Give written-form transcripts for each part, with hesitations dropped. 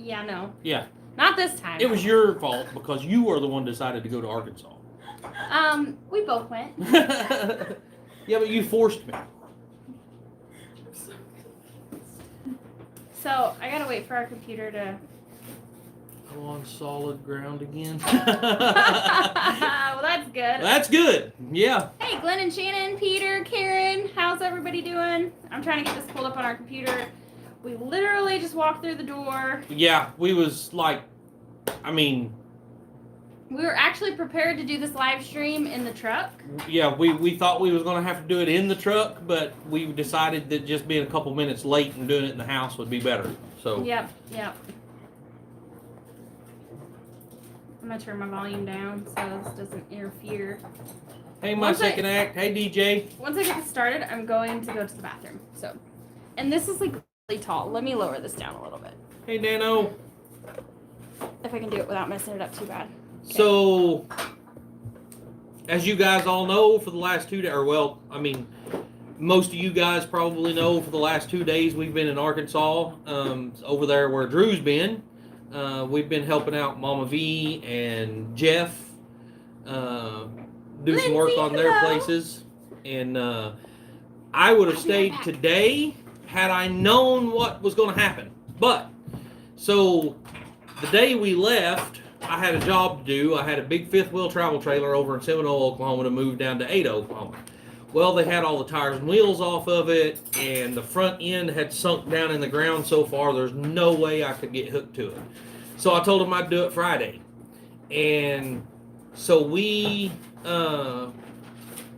Yeah, no. Yeah. Not this time. It was your fault because you were the one who decided to go to Arkansas. We both went. Yeah, but you forced me. So, I gotta wait for our computer to... Go on solid ground again. Well, that's good. That's good. Yeah. Hey, Glenn and Shannon, Peter, Karen, how's everybody doing? I'm trying to get this pulled up on our computer. We literally just walked through the door. Yeah, we was like, I mean... We were actually prepared to do this live stream in the truck. Yeah, we thought we was going to have to do it in the truck, but we decided that just being a couple minutes late and doing it in the house would be better. So. Yep. I'm going to turn my volume down so this doesn't interfere. Hey, my second act. Hey, DJ. Once I get this started, I'm going to go to the bathroom. So, and this is like really tall. Let me lower this down a little bit. Hey, Dano. If I can do it without messing it up too bad. Okay. So, as you guys all know, for the last 2 days, or well, I mean, most of you guys probably know for the last 2 days we've been in Arkansas, over there where Drew's been. We've been helping out Mama V and Jeff do some work on their places. And I would have stayed today had I known what was going to happen. But, so, the day we left, I had a job to do. I had a big fifth wheel travel trailer over in Seminole, Oklahoma to move down to Ada, Oklahoma. Well, they had all the tires and wheels off of it, and the front end had sunk down in the ground so far there's no way I could get hooked to it. So I told them I'd do it Friday. And so we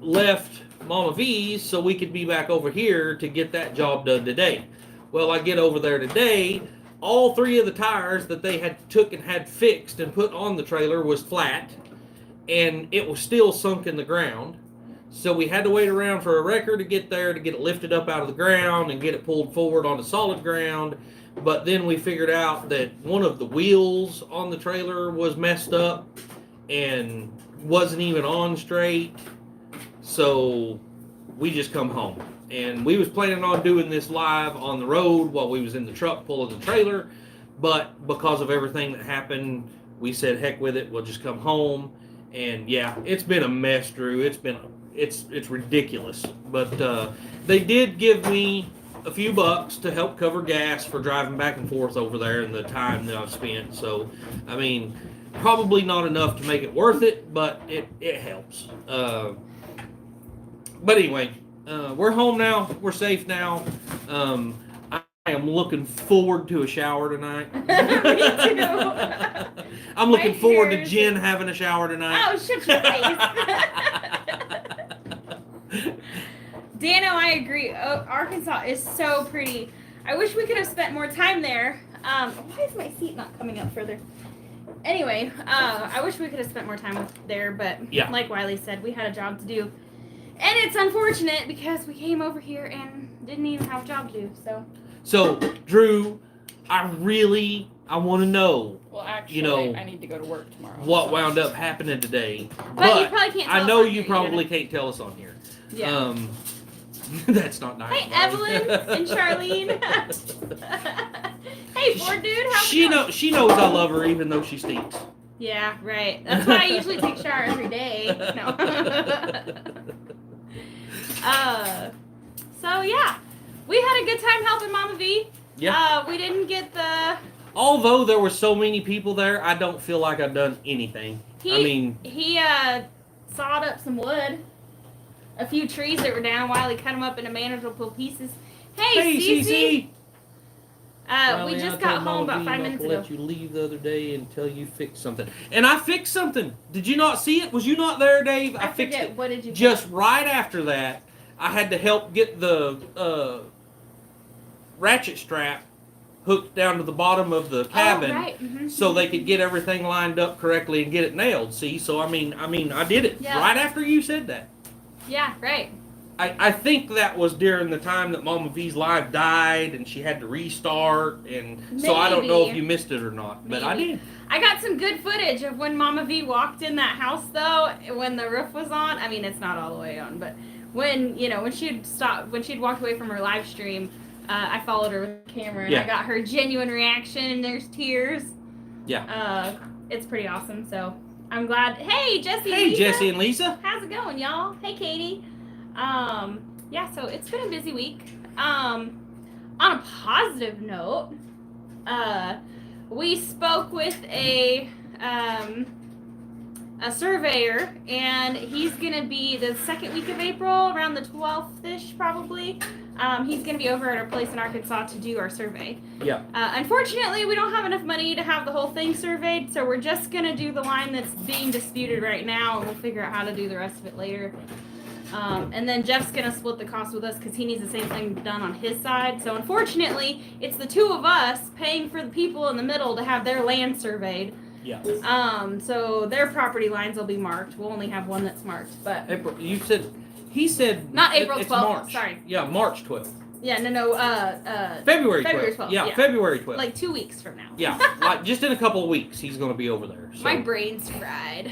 left Mama V's so we could be back over here to get that job done today. Well, I get over there today. All 3 of the tires that they had took and had fixed and put on the trailer was flat, and it was still sunk in the ground. So we had to wait around for a wrecker to get there to get it lifted up out of the ground and get it pulled forward onto solid ground. But then we figured out that one of the wheels on the trailer was messed up and wasn't even on straight. So we just come home. And we was planning on doing this live on the road while we was in the truck pulling the trailer. But because of everything that happened, we said, heck with it, we'll just come home. And yeah, it's been a mess, Drew. It's ridiculous. But they did give me a few bucks to help cover gas for driving back and forth over there and the time that I've spent. So, I mean, probably not enough to make it worth it, but it helps. But anyway, we're home now. We're safe now. I am looking forward to a shower tonight. Me too. I'm looking forward to Jen having a shower tonight. Oh, shut your face. Dano, I agree. Arkansas is so pretty. I wish we could have spent more time there. Why is my seat not coming up further? Anyway, I wish we could have spent more time there, but yeah. Like Wiley said, we had a job to do. And it's unfortunate because we came over here and didn't even have a job to do, So, Drew, I want to know. Well, actually, I need to go to work tomorrow. What wound up happening today? But you probably can't tell I know us you probably can't tell us on here. Yeah. That's not nice. Hey, Evelyn and Charlene. Hey, Ford dude, how's it going? She knows I love her even though she stinks. Yeah, right. That's why I usually take a shower every day. No. So yeah, we had a good time helping Mama V. Yeah. We didn't get the. Although there were so many people there, I don't feel like I've done anything. He sawed up some wood. A few trees that were down while he cut them up into manageable pieces. Hey Cece. We just got home about 5 minutes ago. I let you leave the other day until you fixed something. And I fixed something. Did you not see it? Was you not there, Dave? I fixed forget. it. What did you Just fix? right after that, I had to help get the ratchet strap hooked down to the bottom of the cabin, so they could get everything lined up correctly and get it nailed. See, so I mean, I did it right after you said that. Yeah, right. I think that was during the time that Mama V's live died and she had to restart, and so I don't know if you missed it or not, but I did. I got some good footage of when Mama V walked in that house though, when the roof was on. I mean, it's not all the way on, but when she'd walked away from her live stream, I followed her with the camera, and Yeah. I got her genuine reaction, and there's tears. Yeah. It's pretty awesome, so I'm glad. Hey, Jesse and Hey, Lisa. Jesse and Lisa. How's it going, y'all? Hey, Katie. Yeah, so it's been a busy week. On a positive note, we spoke with a surveyor, and he's gonna be the second week of April, around the 12th-ish probably. He's gonna be over at our place in Arkansas to do our survey. Yeah. Unfortunately, we don't have enough money to have the whole thing surveyed, so we're just gonna do the line that's being disputed right now, and we'll figure out how to do the rest of it later. And then Jeff's gonna split the cost with us because he needs the same thing done on his side. So unfortunately, it's the two of us paying for the people in the middle to have their land surveyed. Yeah. So their property lines will be marked. We'll only have one that's marked, but April, he said not April 12th. March. Sorry. Yeah, March 12th. Yeah, no. February 12th. February 12th, Yeah, yeah. February 12th. Like 2 weeks from now. Yeah, like just in a couple of weeks, he's going to be over there. So. My brain's fried.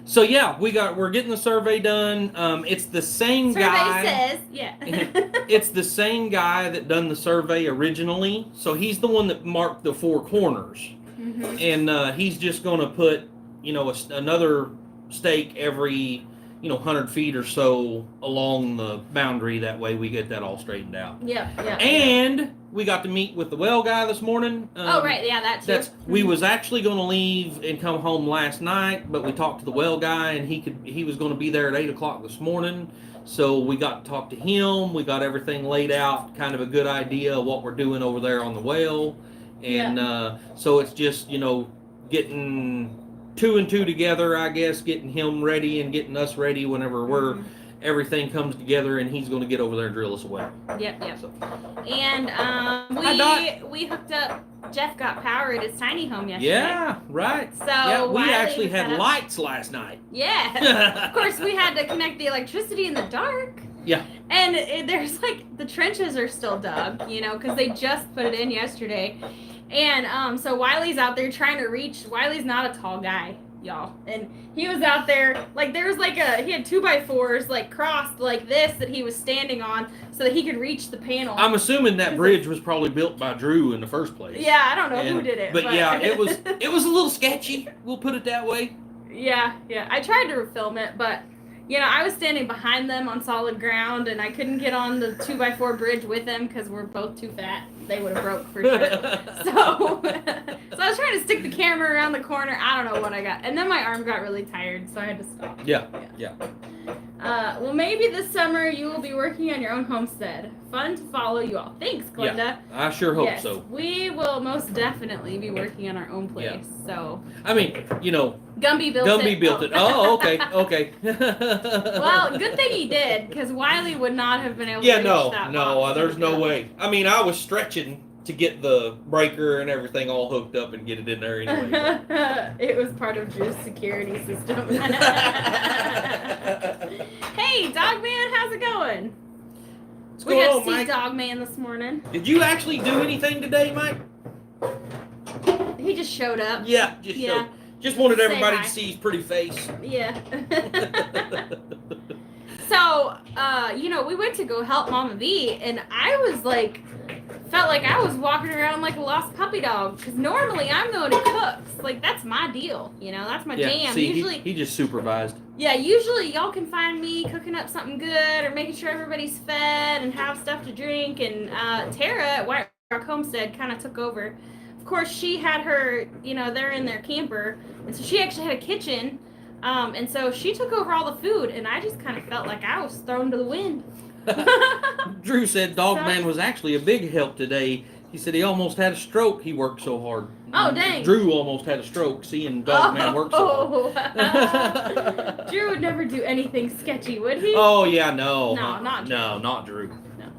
So yeah, we're getting the survey done. It's the same guy. Survey says, yeah. It's the same guy that done the survey originally. So he's the one that marked the 4 corners, and he's just going to put, another stake every, 100 feet or so along the boundary. That way we get that all straightened out. Yeah. And we got to meet with the well guy this morning. Oh right, yeah, that too. We was actually going to leave and come home last night, but we talked to the well guy, and he was going to be there at 8:00 this morning. So we got to talk to him. We got everything laid out, kind of a good idea of what we're doing over there on the well, and so it's just getting 2 and 2 together, I guess, getting him ready and getting us ready whenever everything comes together, and he's going to get over there and drill us a well. Yep. So. And we hooked up. Jeff got power at his tiny home yesterday. Yeah, right. So yeah, we Wiley actually set had up- lights last night. Yeah. Of course, we had to connect the electricity in the dark. Yeah. And there's the trenches are still dug, because they just put it in yesterday. And so Wiley's out there trying to reach. Wiley's not a tall guy, y'all, and he was out there there was he had 2x4s crossed like this that he was standing on so that he could reach the panel. I'm assuming that bridge was probably built by Drew in the first place. Yeah, I don't know who did it, but yeah, it was a little sketchy. We'll put it that way. Yeah. I tried to film it, but I was standing behind them on solid ground, and I couldn't get on the 2x4 bridge with them because we're both too fat. They would have broke for sure. So I was trying to stick the camera around the corner. I don't know what I got. And then my arm got really tired, so I had to stop. Yeah. Well, maybe this summer you will be working on your own homestead. Fun to follow you all. Thanks, Glenda. Yeah, I sure hope Yes, so. We will most definitely be working on our own place. Yeah. So. I mean, Gumby built it. Oh, okay. Well, good thing he did, because Wiley would not have been able to reach that box. There's no way. I mean, I was stretching to get the breaker and everything all hooked up and get it in there anyway. It was part of Drew's security system. Hey, Dogman, how's it going? What's We going got on, to see Mike? Dogman this morning. Did you actually do anything today, Mike? He just showed up. Yeah, just wanted Say everybody hi. to see his pretty face. Yeah. So, we went to go help Mama V, and I was felt like I was walking around like a lost puppy dog, because normally I'm the one who cooks. That's my deal, that's my jam. See, Usually, he just supervised. yeah, usually y'all can find me cooking up something good or making sure everybody's fed and have stuff to drink, and Tara at White Rock Homestead kind of took over. Of course, she had her, they're in their camper, and so she actually had a kitchen. And so she took over all the food, and I just kind of felt like I was thrown to the wind. Drew said Dogman was actually a big help today. He said he almost had a stroke. He worked so hard. Oh, dang. Drew almost had a stroke seeing Dogman work so hard. Drew would never do anything sketchy, would he? Oh, yeah, no. No, not Drew. No, not Drew. No.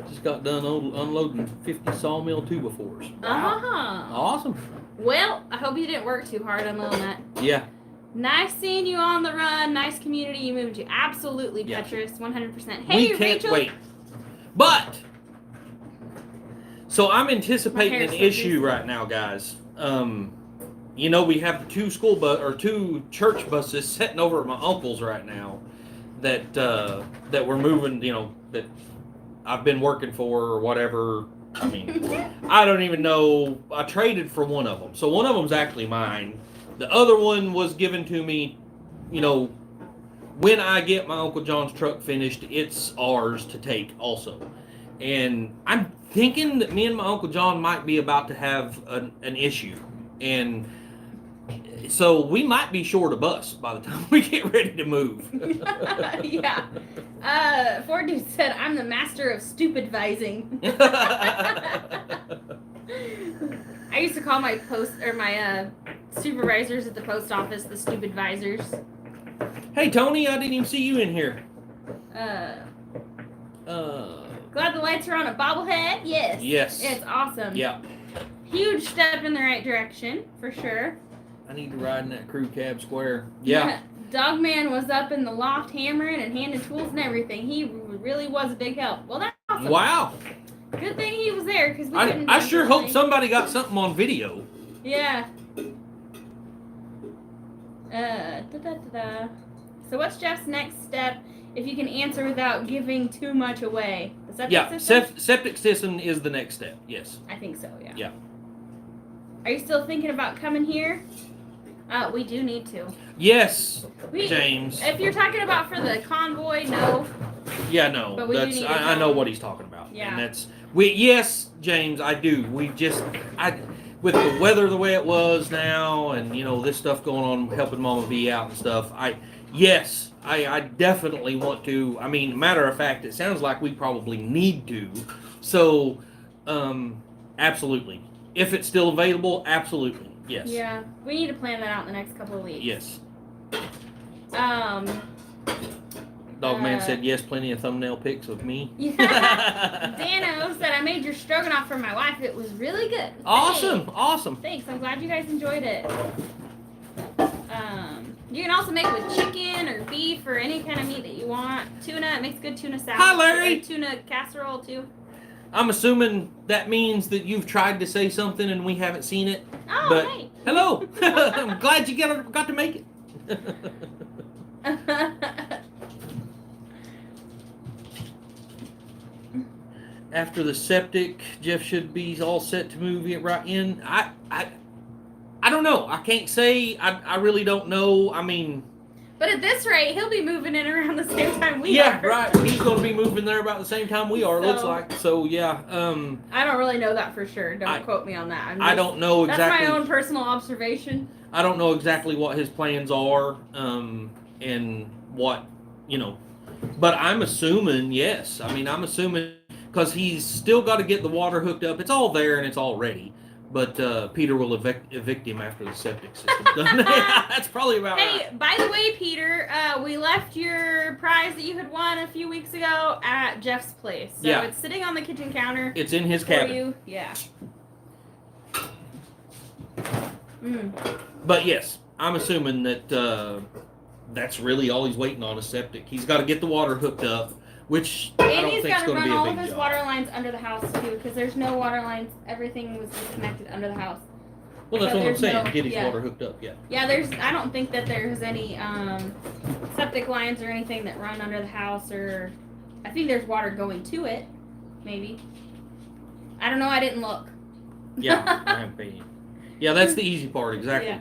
Just got done unloading 50 sawmill 2x4s. Wow. Awesome. Well, I hope you didn't work too hard unloading that. Yeah. Nice seeing you on the run. Nice community you moved to. Absolutely, Yeah. Petrus. 100%. Hey, We can't Rachel. wait. But, so I'm anticipating My an hair's so issue juicy. right now, guys. We have the 2 church buses sitting over at my uncle's right now that that we're moving, you know, that I've been working for or whatever. I mean, I don't even know. I traded for one of them, so one of them's actually mine. The other one was given to me, you know, when I get my Uncle John's truck finished, it's ours to take also. And I'm thinking that me and my Uncle John might be about to have an issue, and so we might be short a bus by the time we get ready to move. Yeah. Ford dude said, "I'm the master of stupidvising." I used to call my supervisors at the post office the stupid visors. Hey Tony, I didn't even see you in here. Glad the lights are on a bobblehead. Yes. Yes. It's awesome. Yeah. Huge step in the right direction for sure. I need to ride in that crew cab square. Yeah. Dogman was up in the loft hammering and handing tools and everything. He really was a big help. Well, that's awesome. Wow. Good thing he was there because we couldn't. I sure hope somebody got something on video. Yeah. So what's Jeff's next step if you can answer without giving too much away? The septic system? Septic system is the next step. Yes. I think so, yeah. Yeah. Are you still thinking about coming here? We do need to. Yes, James. If you're talking about for the convoy, no. Yeah, no. But we do need to I know what he's talking about. Yeah. And yes, James, I do. With the weather the way it was now, and you know this stuff going on, helping Mama be out and stuff. I definitely want to. I mean, matter of fact, it sounds like we probably need to. So, absolutely. If it's still available, absolutely. Yes. Yeah, we need to plan that out in the next couple of weeks. Yes. Dogman said yes, plenty of thumbnail pics of me. Yeah. Dano said, "I made your stroganoff for my wife. It was really good." Awesome, Thanks. awesome. Thanks. I'm glad you guys enjoyed it. You can also make it with chicken or beef or any kind of meat that you want. Tuna, it makes good tuna salad. Hi, Larry. Or tuna casserole too. I'm assuming that means that you've tried to say something and we haven't seen it. Oh, but hey. Hello. I'm glad you got to make it. After the septic, Jeff should be all set to move it right in. I don't know. I can't say. I really don't know. I mean, but at this rate, he'll be moving in around the same time we are. Yeah, right. He's going to be moving there about the same time we are. It looks like. So yeah. I don't really know that for sure. Don't quote me on that. I don't know exactly. That's my own personal observation. I don't know exactly what his plans are, and what, you know. But I'm assuming yes. I mean, I'm assuming because he's still got to get the water hooked up. It's all there and it's all ready. But Peter will evict him after the septic system's done. That's probably about right. Hey, by the way, Peter, we left your prize that you had won a few weeks ago at Jeff's place. So it's sitting on the kitchen counter. It's in his for cabin. You. Yeah. But yes, I'm assuming that that's really all he's waiting on is septic. He's got to get the water hooked up. Which I don't think is going to be a big job. And he's got to run all of his water lines under the house, too, because there's no water lines. Everything was disconnected under the house. Well, that's what I'm saying. Get his water hooked up, yeah. Yeah, I don't think that there's any septic lines or anything that run under the house, or I think there's water going to it, maybe. I don't know. I didn't look. Yeah, I haven't paid. Yeah, that's the easy part, exactly.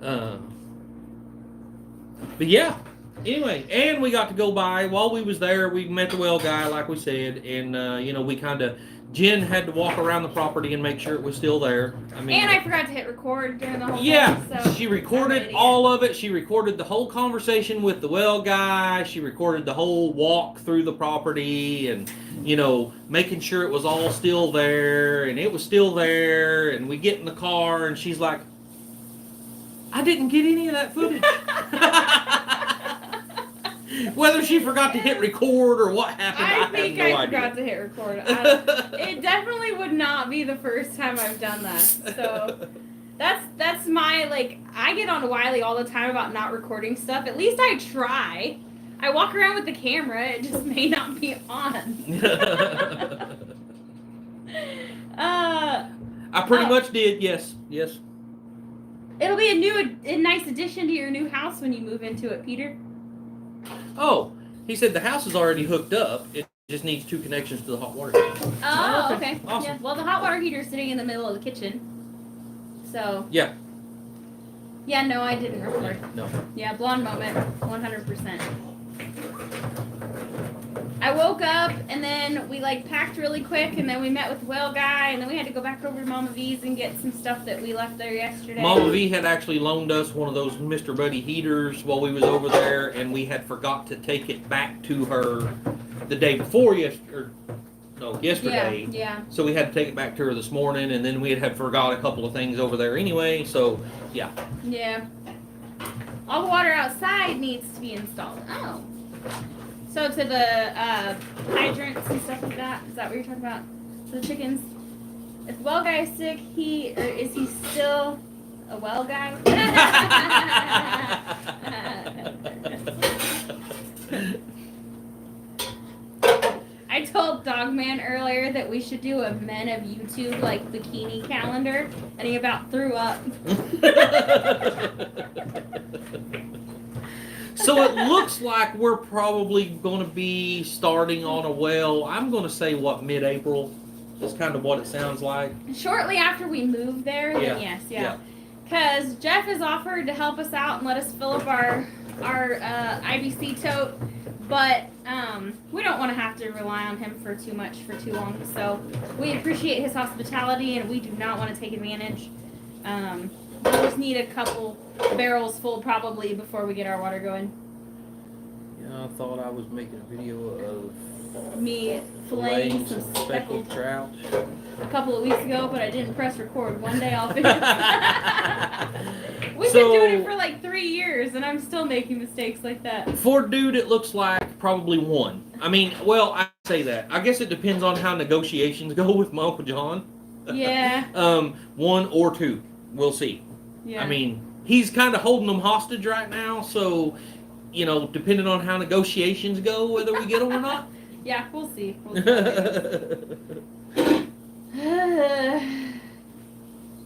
Yeah. But yeah. Anyway, and we got to go by while we was there. We met the well guy, like we said, and you know, we kind of Jen had to walk around the property and make sure it was still there. I mean, and I forgot to hit record during the whole thing, so she recorded all of it. She recorded the whole conversation with the well guy. She recorded the whole walk through the property, and you know, making sure it was all still there, and it was still there. And we get in the car, and she's like, "I didn't get any of that footage." Whether she forgot to hit record or what happened, I think I forgot to hit record. It definitely would not be the first time I've done that. So that's my, like, I get on to Wiley all the time about not recording stuff. At least I try. I walk around with the camera. It just may not be on. I pretty much did, yes. It'll be a nice addition to your new house when you move into it, Peter. Oh, he said the house is already hooked up. It just needs 2 connections to the hot water heater. Oh, okay. Awesome. Yeah. Well, the hot water heater is sitting in the middle of the kitchen. So. Yeah. Yeah, no, I didn't record. No. Yeah, blonde moment, 100%. I woke up and then we like packed really quick and then we met with the well guy and then we had to go back over to Mama V's and get some stuff that we left there yesterday. Mama V had actually loaned us one of those Mr. Buddy heaters while we was over there, and we had forgot to take it back to her the day before yesterday. Yeah. So we had to take it back to her this morning, and then we had forgot a couple of things over there anyway. So yeah. Yeah. All the water outside needs to be installed. Oh. So to the hydrants and stuff like that. Is that what you're talking about? The chickens. If the well guy is sick, is he still a well guy? I told Dogman earlier that we should do a Men of YouTube like bikini calendar, and he about threw up. So it looks like we're probably going to be starting on a well. I'm going to say mid-April. That's kind of what it sounds like. Shortly after we move there, then yes, yeah. Because Jeff has offered to help us out and let us fill up our IBC tote, but we don't want to have to rely on him for too long. So we appreciate his hospitality, and we do not want to take advantage. We just need a couple barrels full probably before we get our water going. Yeah, I thought I was making a video of Me filleting some speckled trout a couple of weeks ago, but I didn't press record. One day I'll figure it out. We've So- been doing it for like 3 years, and I'm still making mistakes like that. For dude, it looks like probably 1. I mean, well, I say that. I guess it depends on how negotiations go with my Uncle John. Yeah. 1 or 2. We'll see. Yeah. I mean, he's kind of holding them hostage right now, so, depending on how negotiations go, whether we get them or not. Yeah, we'll see.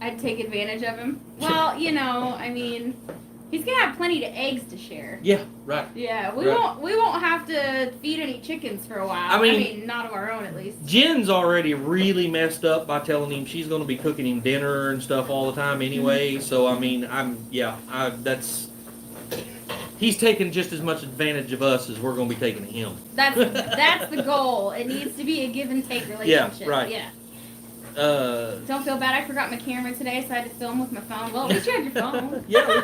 I'd take advantage of him. Well, I mean, he's gonna have plenty of eggs to share. Yeah, right. Yeah, we Right. won't have to feed any chickens for a while. I mean, not of our own at least. Jen's already really messed up by telling him she's going to be cooking him dinner and stuff all the time anyway. So I mean, he's taking just as much advantage of us as we're going to be taking of him. That's the goal. It needs to be a give and take relationship. Yeah, right. Yeah. Don't feel bad. I forgot my camera today, so I had to film with my phone. Well, at least you had your phone. Yeah.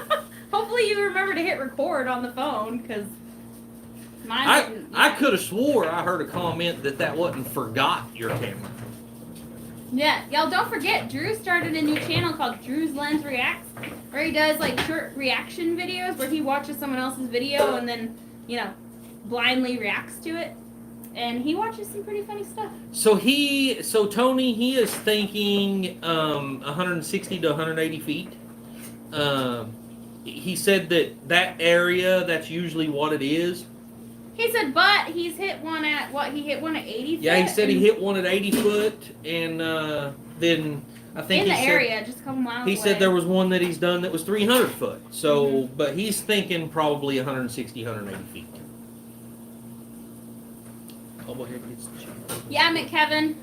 Hopefully you remember to hit record on the phone, because mine didn't. I could have swore I heard a comment that wasn't forgot your camera. Yeah, y'all don't forget, Drew started a new channel called Drew's Lens Reacts, where he does like short reaction videos where he watches someone else's video and then, blindly reacts to it. And he watches some pretty funny stuff. So Tony, he is thinking 160 to 180 feet. He said that area, that's usually what it is. He said, but he's hit one at 80 foot? Yeah, he said he hit one at 80 foot, and then I think in the he area, said, just a couple miles he away. said there was one that he's done that was 300 foot. So, but he's thinking probably 160, 180 feet. I'll go ahead and get some chicken. Yeah, I met Kevin.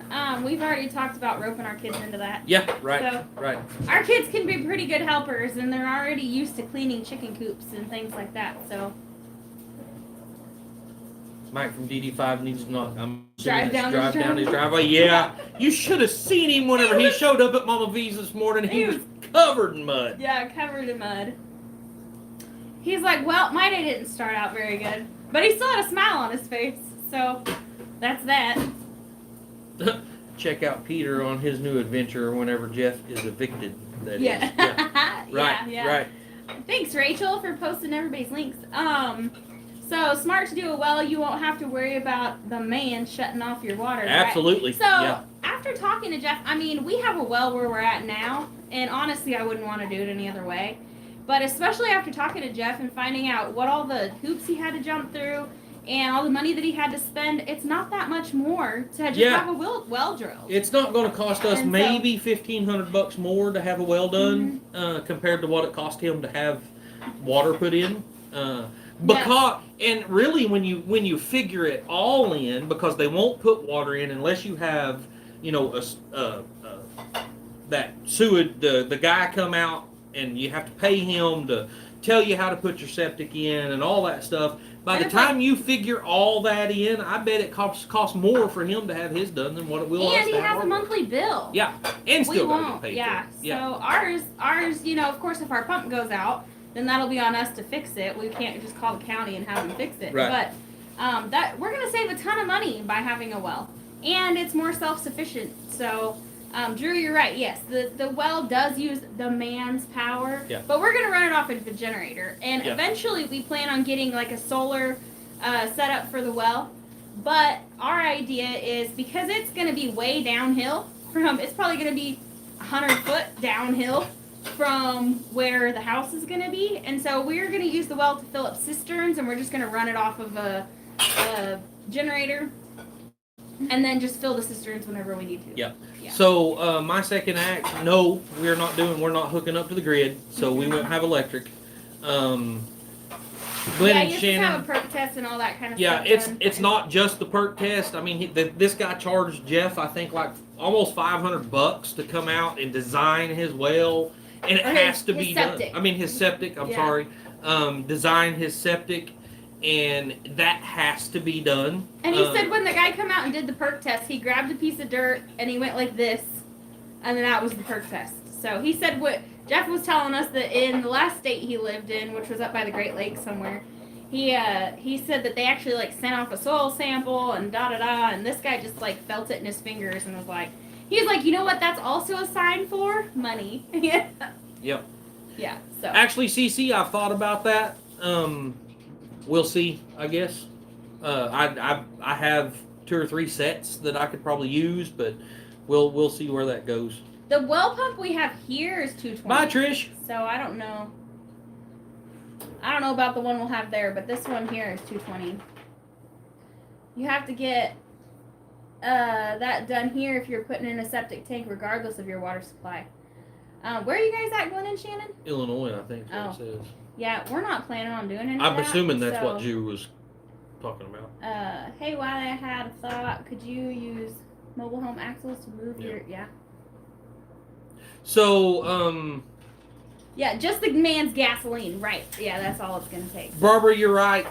We've already talked about roping our kids into that. Yeah, right, So- right. Our kids can be pretty good helpers, and they're already used to cleaning chicken coops and things like that. So Mike from DD5 needs to not Drive down his driveway. Yeah, you should have seen him whenever he showed up at Mama V's this morning. He was covered in mud. yeah, covered in mud. He's like, well, my day didn't start out very good, but he still had a smile on his face. So that's that. Check out Peter on his new adventure whenever Jeff is evicted. That is. Yeah. Right. Yeah. Right. Thanks, Rachel, for posting everybody's links. So smart to do a well, you won't have to worry about the man shutting off your water. Right? Absolutely. So Yeah. after talking to Jeff, I mean, we have a well where we're at now, and honestly, I wouldn't want to do it any other way. But especially after talking to Jeff and finding out what all the hoops he had to jump through and all the money that he had to spend, it's not that much more to just Yeah. have a well drilled. It's not going to cost us And so- maybe $1,500 more to have a well done compared to what it cost him to have water put in. Because and really when you figure it all in, because they won't put water in unless you have, you know, that sewage, the guy come out and you have to pay him to tell you how to put your septic in and all that stuff. By the time you figure all that in, I bet it costs more for him to have his done than what it will. And he has a monthly bill. Yeah, and still we got to won't. get paid. Yeah. For it. Yeah. So ours, you know, of course, if our pump goes out, then that'll be on us to fix it. We can't just call the county and have them fix it. Right. But that we're gonna save a ton of money by having a well, and it's more self-sufficient. So. Drew, you're right. Yes, the well does use the man's power, but we're gonna run it off of a generator, and eventually we plan on getting like a solar setup for the well. But our idea is because it's gonna be way downhill from, it's probably gonna be 100 foot downhill from where the house is gonna be, and so we're gonna use the well to fill up cisterns, and we're just gonna run it off of a generator. And then just fill the cisterns whenever we need to. Yeah. So my second act, no, we're not hooking up to the grid, so we won't have electric. Glenn and you Shannon. have a perk test and all that kind of stuff. stuff. Yeah, it's not just the perk test. I mean, this guy charged Jeff, I think, like almost $500 to come out and design his well, and it has to be done. I mean, his septic. I'm sorry. Design his septic. And that has to be done. And he said when the guy come out and did the perk test, he grabbed a piece of dirt and he went like this, and then that was the perk test. So he said what Jeff was telling us that in the last state he lived in, which was up by the Great Lakes somewhere, he said that they actually like sent off a soil sample and and this guy just like felt it in his fingers and was like, he was like, you know what? That's also a sign for money. Yep. Yeah. So actually, CC, I've thought about that. We'll see, I guess. I have 2 or 3 sets that I could probably use, but we'll see where that goes. The well pump we have here is 220. Bye, Trish. So I don't know. I don't know about the one we'll have there, but this one here is 220. You have to get that done here if you're putting in a septic tank, regardless of your water supply. Where are you guys at, Glenn and Shannon? Illinois, I think is what it says. Yeah, we're not planning on doing anything. I'm assuming that's what Drew was talking about. Hey, while I had a thought, could you use mobile home axles to move your... Yeah. So, yeah, just the man's gasoline, right. Yeah, that's all it's going to take. Barbara, you're right.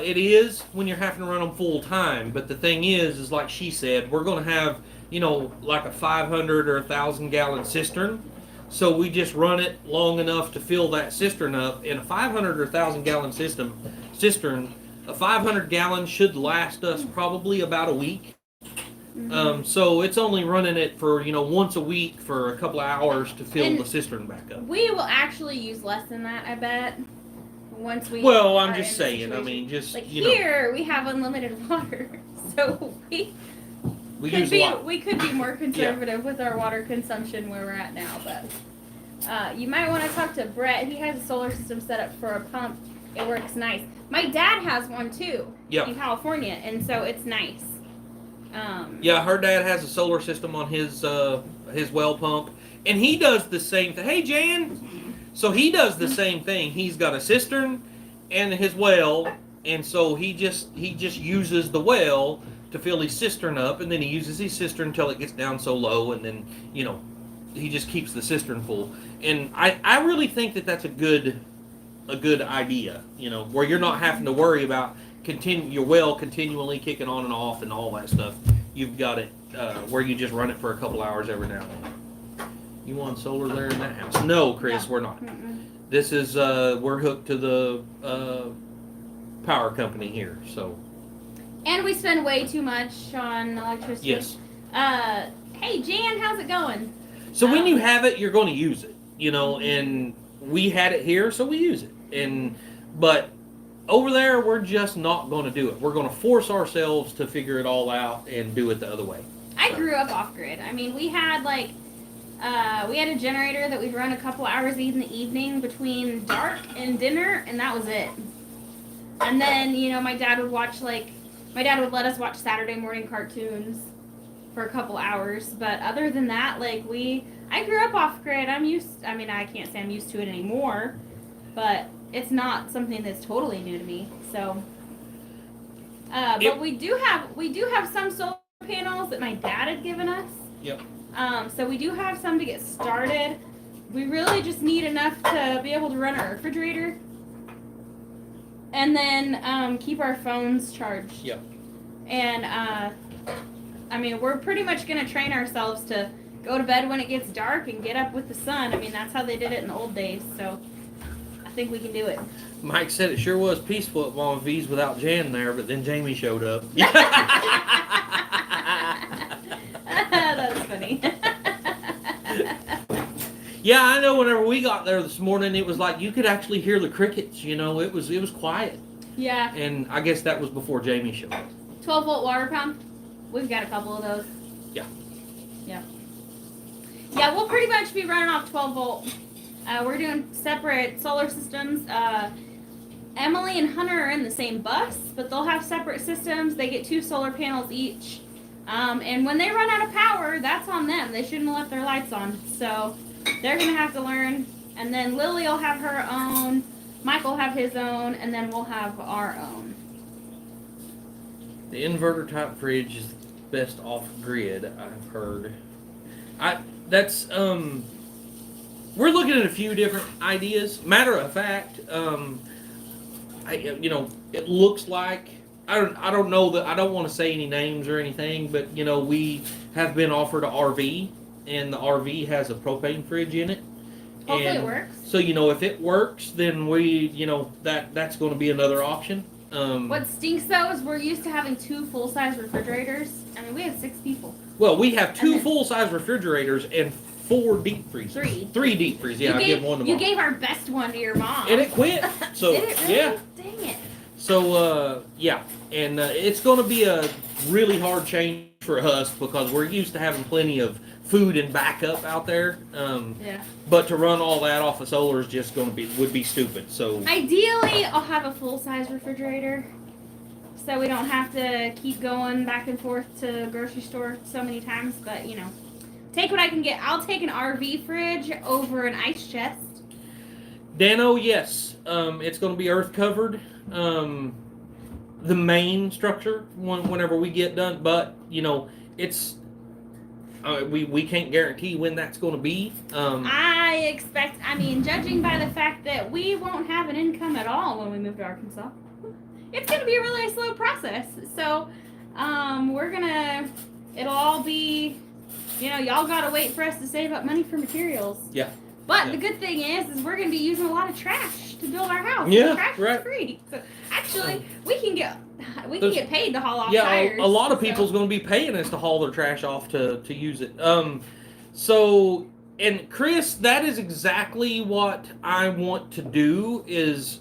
It is when you're having to run them full time. But the thing is like she said, we're going to have, you know, like a 500 or 1,000 gallon cistern. So we just run it long enough to fill that cistern up. In a 500 or 1,000 gallon cistern, a 500 gallon should last us probably about a week. Mm-hmm. So it's only running it for, you know, once a week for a couple of hours to fill the cistern back up. We will actually use less than that, I bet. Once we. Well, I'm just saying. I mean, just like you here know. We have unlimited water, so we use a lot. We could be more conservative with our water consumption where we're at now, but you might want to talk to Brett. He has a solar system set up for a pump. It works nice. My dad has one too in California, and so it's nice. Yeah, her dad has a solar system on his well pump, and he does the same thing. Hey, Jan! So he does the same thing. He's got a cistern and his well, and so he just uses the well to fill his cistern up, and then he uses his cistern until it gets down so low, and then, you know, he just keeps the cistern full. And I really think that that's a good idea, you know, where you're not having to worry about your well continually kicking on and off and all that stuff. You've got it where you just run it for a couple hours every now and then. You want solar there in that house? No, Chris, we're not. Mm-mm. This is we're hooked to the power company here, so. And we spend way too much on electricity. Yes. Hey, Jan, how's it going? So when you have it, you're going to use it, you know, and we had it here, so we use it. But over there, we're just not going to do it. We're going to force ourselves to figure it all out and do it the other way. I grew up off grid. I mean, we had a generator that we'd run a couple hours in the evening between dark and dinner, and that was it. And then, you know, my dad would let us watch Saturday morning cartoons for a couple hours, but other than that, I grew up off grid. I can't say I'm used to it anymore, but it's not something that's totally new to me. So, but we do have some solar panels that my dad had given us. Yep. So we do have some to get started. We really just need enough to be able to run our refrigerator, and then keep our phones charged. Yep. And I mean, we're pretty much gonna train ourselves to go to bed when it gets dark and get up with the sun. I mean, that's how they did it in the old days. So I think we can do it. Mike said it sure was peaceful at Mama V's without Jan there, but then Jamie showed up. That's funny. Yeah, I know. Whenever we got there this morning, it was like you could actually hear the crickets. You know, it was quiet. Yeah. And I guess that was before Jamie showed up. 12-volt water pump. We've got a couple of those. Yeah. Yeah. Yeah, we'll pretty much be running off 12 volt. We're doing separate solar systems. Emily and Hunter are in the same bus, but they'll have separate systems. They get 2 solar panels each. And when they run out of power, that's on them. They shouldn't have left their lights on. So they're going to have to learn. And then Lily will have her own. Mike will have his own. And then we'll have our own. The inverter type fridge is best off grid, I've heard. We're looking at a few different ideas. Matter of fact, it looks like I don't know that I don't want to say any names or anything, but we have been offered an RV, and the RV has a propane fridge in it. Hopefully it works. So if it works, then that's going to be another option. What stinks though is we're used to having 2 full-size refrigerators. I mean, we have 6 people. Well, we have 2 full-size refrigerators and 4 deep freezers. 3 deep freezers. Yeah, I give one to Mom. You gave our best one to your mom. And it quit. So Did it really? yeah. Dang it. So yeah, and it's going to be a really hard change for us because we're used to having plenty of food and backup out there. Yeah. But to run all that off of solar is just would be stupid. So ideally, I'll have a full-size refrigerator, so we don't have to keep going back and forth to the grocery store so many times. But take what I can get. I'll take an RV fridge over an ice chest. Dano, yes, it's going to be earth covered. The main structure whenever we get done, but it's. We can't guarantee when that's going to be. I mean, judging by the fact that we won't have an income at all when we move to Arkansas, it's going to be a really slow process. So, it'll all be, y'all got to wait for us to save up money for materials. Yeah. But the good thing is we're going to be using a lot of trash to build our house. Yeah, trash right. is free. So, actually, we can get paid to haul off yeah, tires. a lot of people's going to be paying us to haul their trash off to use it. So, and Chris, that is exactly what I want to do. Is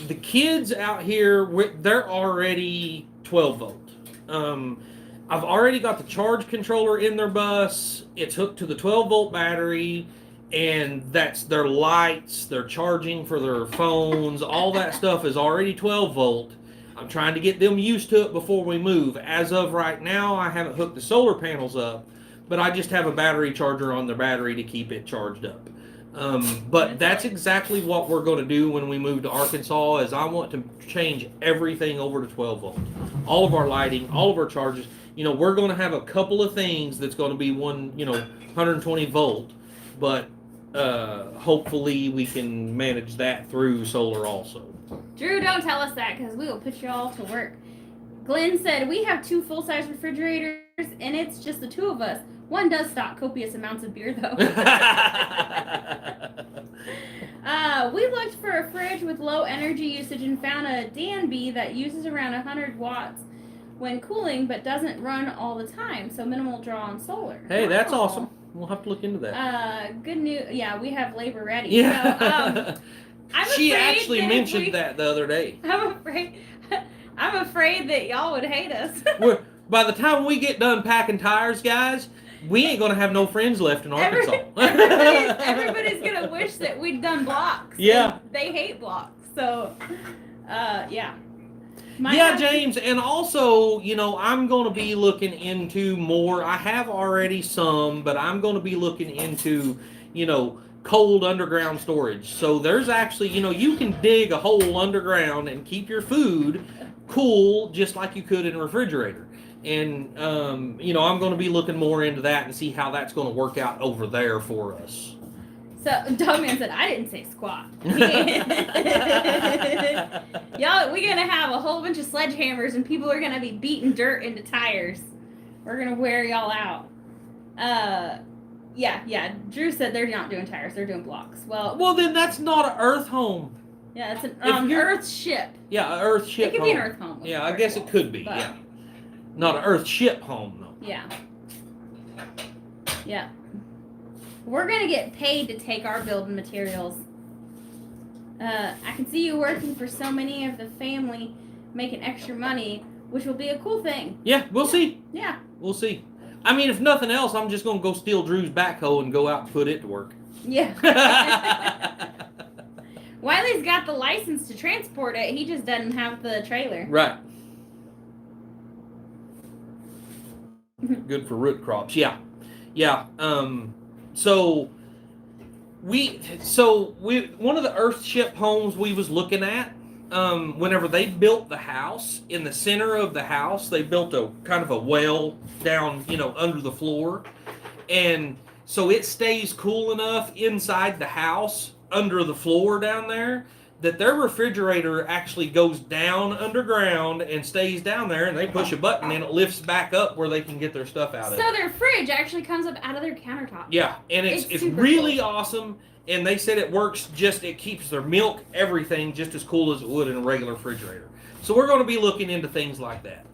the kids out here? They're already 12 volt. I've already got the charge controller in their bus. It's hooked to the 12 volt battery. And that's their lights, their charging for their phones, all that stuff is already 12 volt. I'm trying to get them used to it before we move. As of right now, I haven't hooked the solar panels up, but I just have a battery charger on the battery to keep it charged up. But that's exactly what we're going to do when we move to Arkansas. Is I want to change everything over to 12 volt. All of our lighting, all of our charges. We're going to have a couple of things that's going to be 120 volt, but hopefully we can manage that through solar also. Drew, don't tell us that because we will put you all to work. Glenn said we have 2 full-size refrigerators and it's just the 2 of us. One does stock copious amounts of beer though. We looked for a fridge with low energy usage and found a Danby that uses around 100 watts when cooling but doesn't run all the time, so minimal draw on solar. Hey, that's awesome. We'll have to look into that. Good news. Yeah, we have labor ready. Yeah. So, she actually mentioned that the other day. I'm afraid that y'all would hate us. By the time we get done packing tires, guys, we ain't gonna have no friends left in Arkansas. Everybody's gonna wish that we'd done blocks. Yeah. They hate blocks. So, yeah. Yeah, James, and also, I'm going to be looking into more. I have already some, but I'm going to be looking into, cold underground storage. So there's actually, you can dig a hole underground and keep your food cool just like you could in a refrigerator. And, I'm going to be looking more into that and see how that's going to work out over there for us. So, Dogman said, I didn't say squat. Y'all, we're going to have a whole bunch of sledgehammers and people are going to be beating dirt into tires. We're going to wear y'all out. Yeah. Drew said they're not doing tires, they're doing blocks. Well, then that's not an earth home. Yeah, it's an earth ship. Yeah, an earth ship. It could be an earth home. Yeah, I guess it could be. Yeah. Not an earth ship home, though. Yeah. Yeah. We're going to get paid to take our building materials. I can see you working for so many of the family, making extra money, which will be a cool thing. Yeah, we'll see. Yeah. We'll see. I mean, if nothing else, I'm just going to go steal Drew's backhoe and go out and put it to work. Yeah. Wiley's got the license to transport it. He just doesn't have the trailer. Right. Good for root crops. Yeah. So one of the earthship homes we was looking at, whenever they built the house, in the center of the house, they built a kind of a well down, under the floor. And so it stays cool enough inside the house under the floor down there that their refrigerator actually goes down underground and stays down there, and they push a button and it lifts back up where they can get their stuff out of it. So their fridge actually comes up out of their countertop. Yeah, and it's really cool. Awesome. And they said it works it keeps their milk, everything, just as cool as it would in a regular refrigerator. So we're going to be looking into things like that.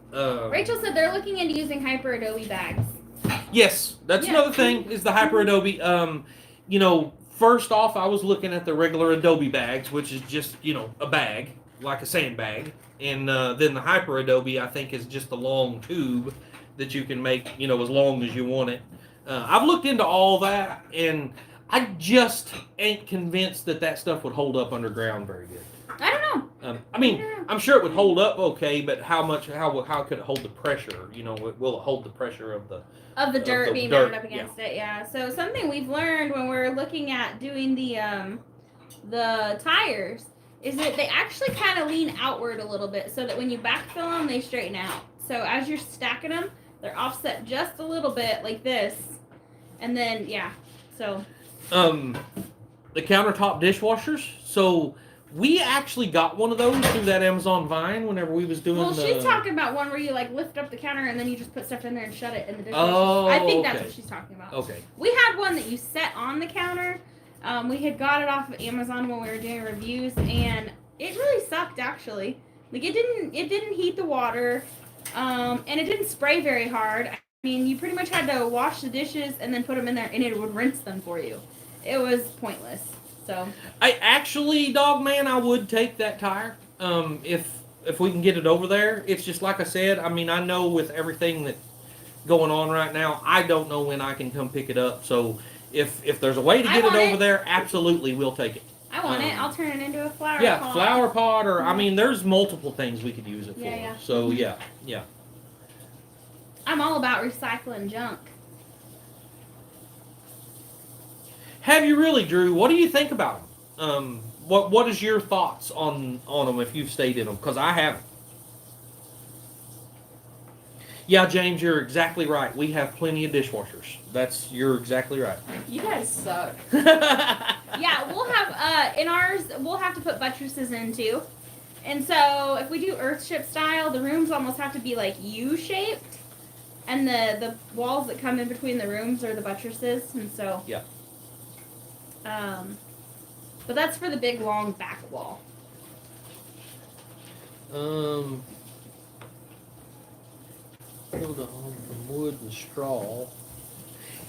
Rachel said they're looking into using Hyper Adobe bags. Yes, that's another thing, is the Hyper Adobe. First off, I was looking at the regular Adobe bags, which is just, a bag, like a sandbag. And then the Hyper Adobe, I think, is just a long tube that you can make, as long as you want it. I've looked into all that, and I just ain't convinced that stuff would hold up underground very good. I don't know. I'm sure it would hold up okay, but how could it hold the pressure? Will it hold the pressure of the dirt being mounted up against it? Yeah. So something we've learned when we're looking at doing the tires is that they actually kind of lean outward a little bit, so that when you backfill them, they straighten out. So as you're stacking them, they're offset just a little bit like this, and then so. The countertop dishwashers. So we actually got one of those through that Amazon Vine whenever we was doing. Well, she's talking about one where you lift up the counter and then you just put stuff in there and shut it in the dishwasher. Oh, I think that's what she's talking about. Okay. We had one that you set on the counter. We had got it off of Amazon when we were doing reviews, and it really sucked actually. It didn't heat the water, and it didn't spray very hard. I mean, you pretty much had to wash the dishes and then put them in there, and it would rinse them for you. It was pointless. So Dogman, I would take that tire if we can get it over there. It's just like I said. I mean, I know with everything that's going on right now, I don't know when I can come pick it up. So if there's a way to get it over there, absolutely, we'll take it. I want it. I'll turn it into a flower pot. Yeah, flower pot, or there's multiple things we could use it for. Yeah. So yeah. I'm all about recycling junk. Have you really, Drew? What do you think about them? What is your thoughts on them if you've stayed in them? Because I haven't. Yeah, James, you're exactly right. We have plenty of dishwashers. You're exactly right. You guys suck. Yeah, we'll have in ours. We'll have to put buttresses in too, and so if we do earthship style, the rooms almost have to be like U-shaped, and the walls that come in between the rooms are the buttresses, and so yeah. But that's for the big long back wall. Build a home from wood and straw.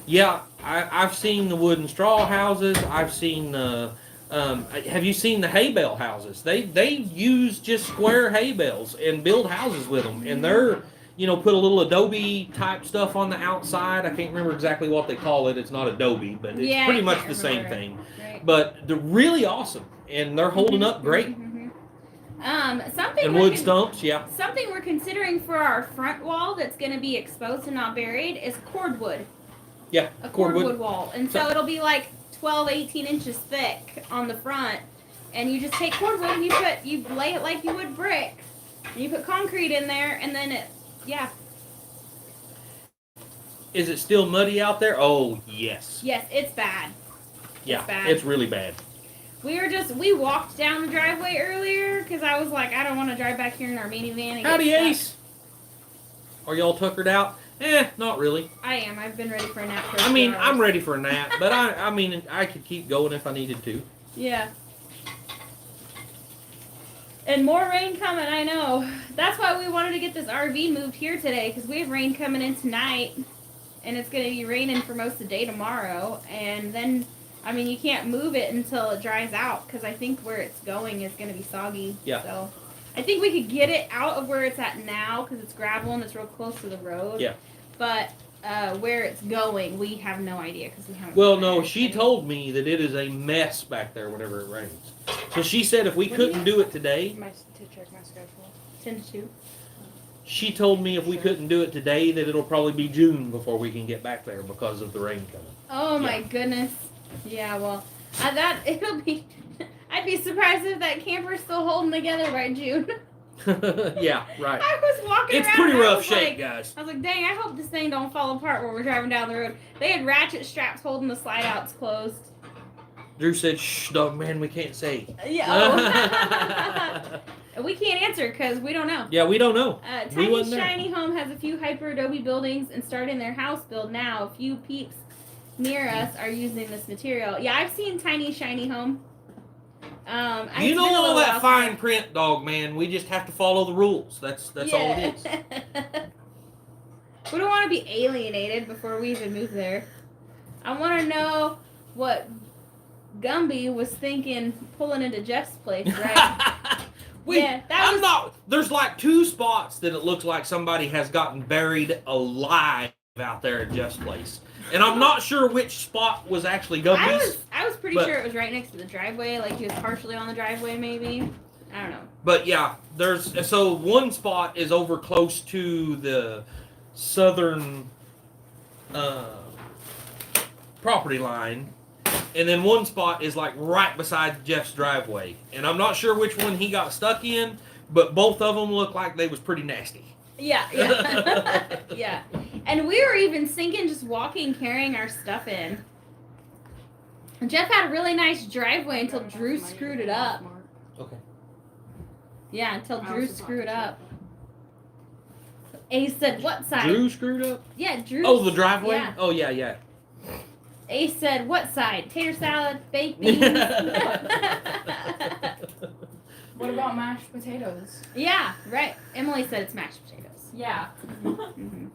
Yeah, I've seen the wood and straw houses. I've seen have you seen the hay bale houses? They use just square hay bales and build houses with them, and they're put a little Adobe type stuff on the outside. I can't remember exactly what they call it. It's not Adobe, but it's pretty much the same thing. Right. But they're really awesome, and they're holding up great. Something And wood stumps, yeah. Something we're considering for our front wall that's going to be exposed and not buried is cordwood. Yeah, a cordwood wall. And so it'll be like 12, 18 inches thick on the front. And you just take cordwood and you lay it like you would brick. And you put concrete in there and then yeah. Is it still muddy out there? Oh, yes. Yes, it's bad. Yeah, it's bad. It's really bad. We walked down the driveway earlier because I was like, I don't want to drive back here in our minivan. Howdy, Ace. Are y'all tuckered out? Not really. I am. I've been ready for a nap for I mean, I'm ready for a nap, but I mean, I could keep going if I needed to. Yeah. And more rain coming, I know. That's why we wanted to get this RV moved here today, because we have rain coming in tonight, and it's going to be raining for most of the day tomorrow, and then, I mean, you can't move it until it dries out, because I think where it's going is going to be soggy. Yeah. So, I think we could get it out of where it's at now, because it's gravel and it's real close to the road. Yeah. But where it's going, we have no idea, because we haven't. Well, no, she told me that it is a mess back there whenever it rains. So she said if we couldn't do it today, To check my schedule. 10 to 2. she told me if we couldn't do it today, that it'll probably be June before we can get back there because of the rain coming. Oh my goodness. Yeah, well, it'll be. I'd be surprised if that camper's still holding together by June. Yeah, right. I was walking It's around. pretty and I rough was shape, like, guys. I was like, dang, I hope this thing don't fall apart when we're driving down the road. They had ratchet straps holding the slide outs closed. Drew said, "Shh, dog man, we can't say." Yeah. Oh. We can't answer because we don't know. Yeah, we don't know. We Tiny wasn't there. Shiny Home has a few hyper adobe buildings and starting their house build now. A few peeps near us are using this material. Yeah, I've seen Tiny Shiny Home. You know all that fine print, dog man. We just have to follow the rules. That's all it is. We don't want to be alienated before we even move there. I want to know what Gumby was thinking pulling into Jeff's place, right? There's like 2 spots that it looks like somebody has gotten buried alive out there at Jeff's place. And I'm not sure which spot was actually Gumby's. I was pretty sure it was right next to the driveway, like he was partially on the driveway maybe. I don't know. But yeah, so one spot is over close to the southern property line. And then one spot is like right beside Jeff's driveway. And I'm not sure which one he got stuck in, but both of them look like they was pretty nasty. Yeah. Yeah. And we were even sinking just walking, carrying our stuff in. And Jeff had a really nice driveway until Drew screwed it up. Okay. Yeah, until Drew screwed up. Ace said, what side? Drew screwed up? Yeah, Drew. Oh, the driveway? Yeah. Oh, yeah. Ace said, what side? Tater salad, baked beans. What about mashed potatoes? Yeah, right. Emily said it's mashed potatoes. Yeah. Mm-hmm.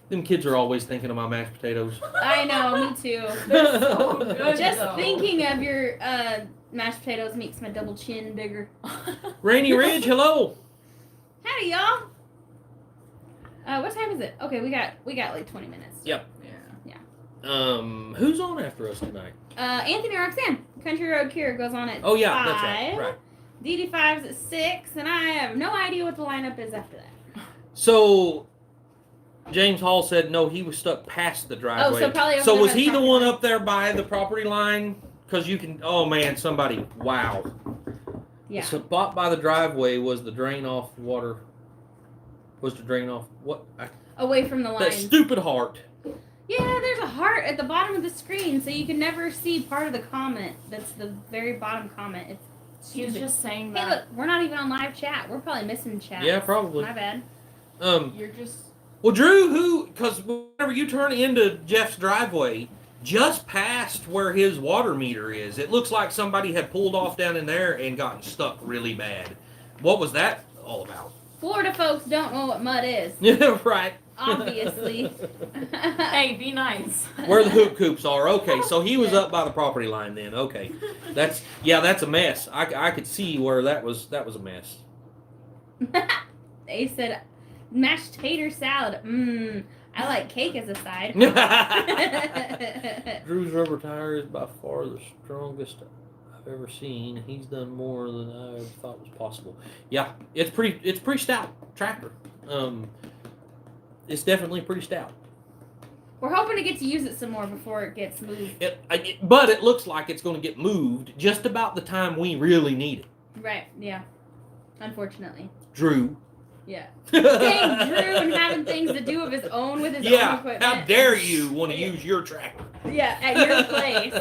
Them kids are always thinking of my mashed potatoes. I know, me too. They're so good, Just though. thinking of your mashed potatoes makes my double chin bigger. Rainy Ridge, hello. Howdy, y'all. What time is it? Okay, we got like 20 minutes. Yep. Yeah. Who's on after us tonight? Anthony Roxanne. Country Road Cure goes on at 5. That's right. DD5's at 6, and I have no idea what the lineup is after that. So, James Hall said no, he was stuck past the driveway. Oh, so probably over So there was by the he the property one line. up there by the property line? Because you can, oh man, somebody, wow. Yeah. The spot by the driveway was the drain off water. Was to drain off what? Away from the line. That stupid heart. Yeah, there's a heart at the bottom of the screen, so you can never see part of the comment. That's the very bottom comment. It's He was stupid. just saying Hey, that look, we're not even on live chat. We're probably missing chat. Yeah, probably. My bad. you're just Well, Drew, because whenever you turn into Jeff's driveway, just past where his water meter is, it looks like somebody had pulled off down in there and gotten stuck really bad. What was that all about? Florida folks don't know what mud is. Yeah, right. Obviously. hey, be nice. Where the hoop coops are. Okay, so he was up by the property line then. Okay, that's a mess. I could see where that was a mess. They said mashed tater salad. I like cake as a side. Drew's rubber tire is by far the strongest I've ever seen. He's done more than I ever thought was possible. Yeah, it's pretty stout tractor. It's definitely pretty stout. We're hoping to get to use it some more before it gets moved. But it looks like it's going to get moved just about the time we really need it. Right, yeah. Unfortunately. Drew. Yeah. Saying Drew and having things to do of his own with his own equipment. How dare you want to use your tractor? Yeah, at your place.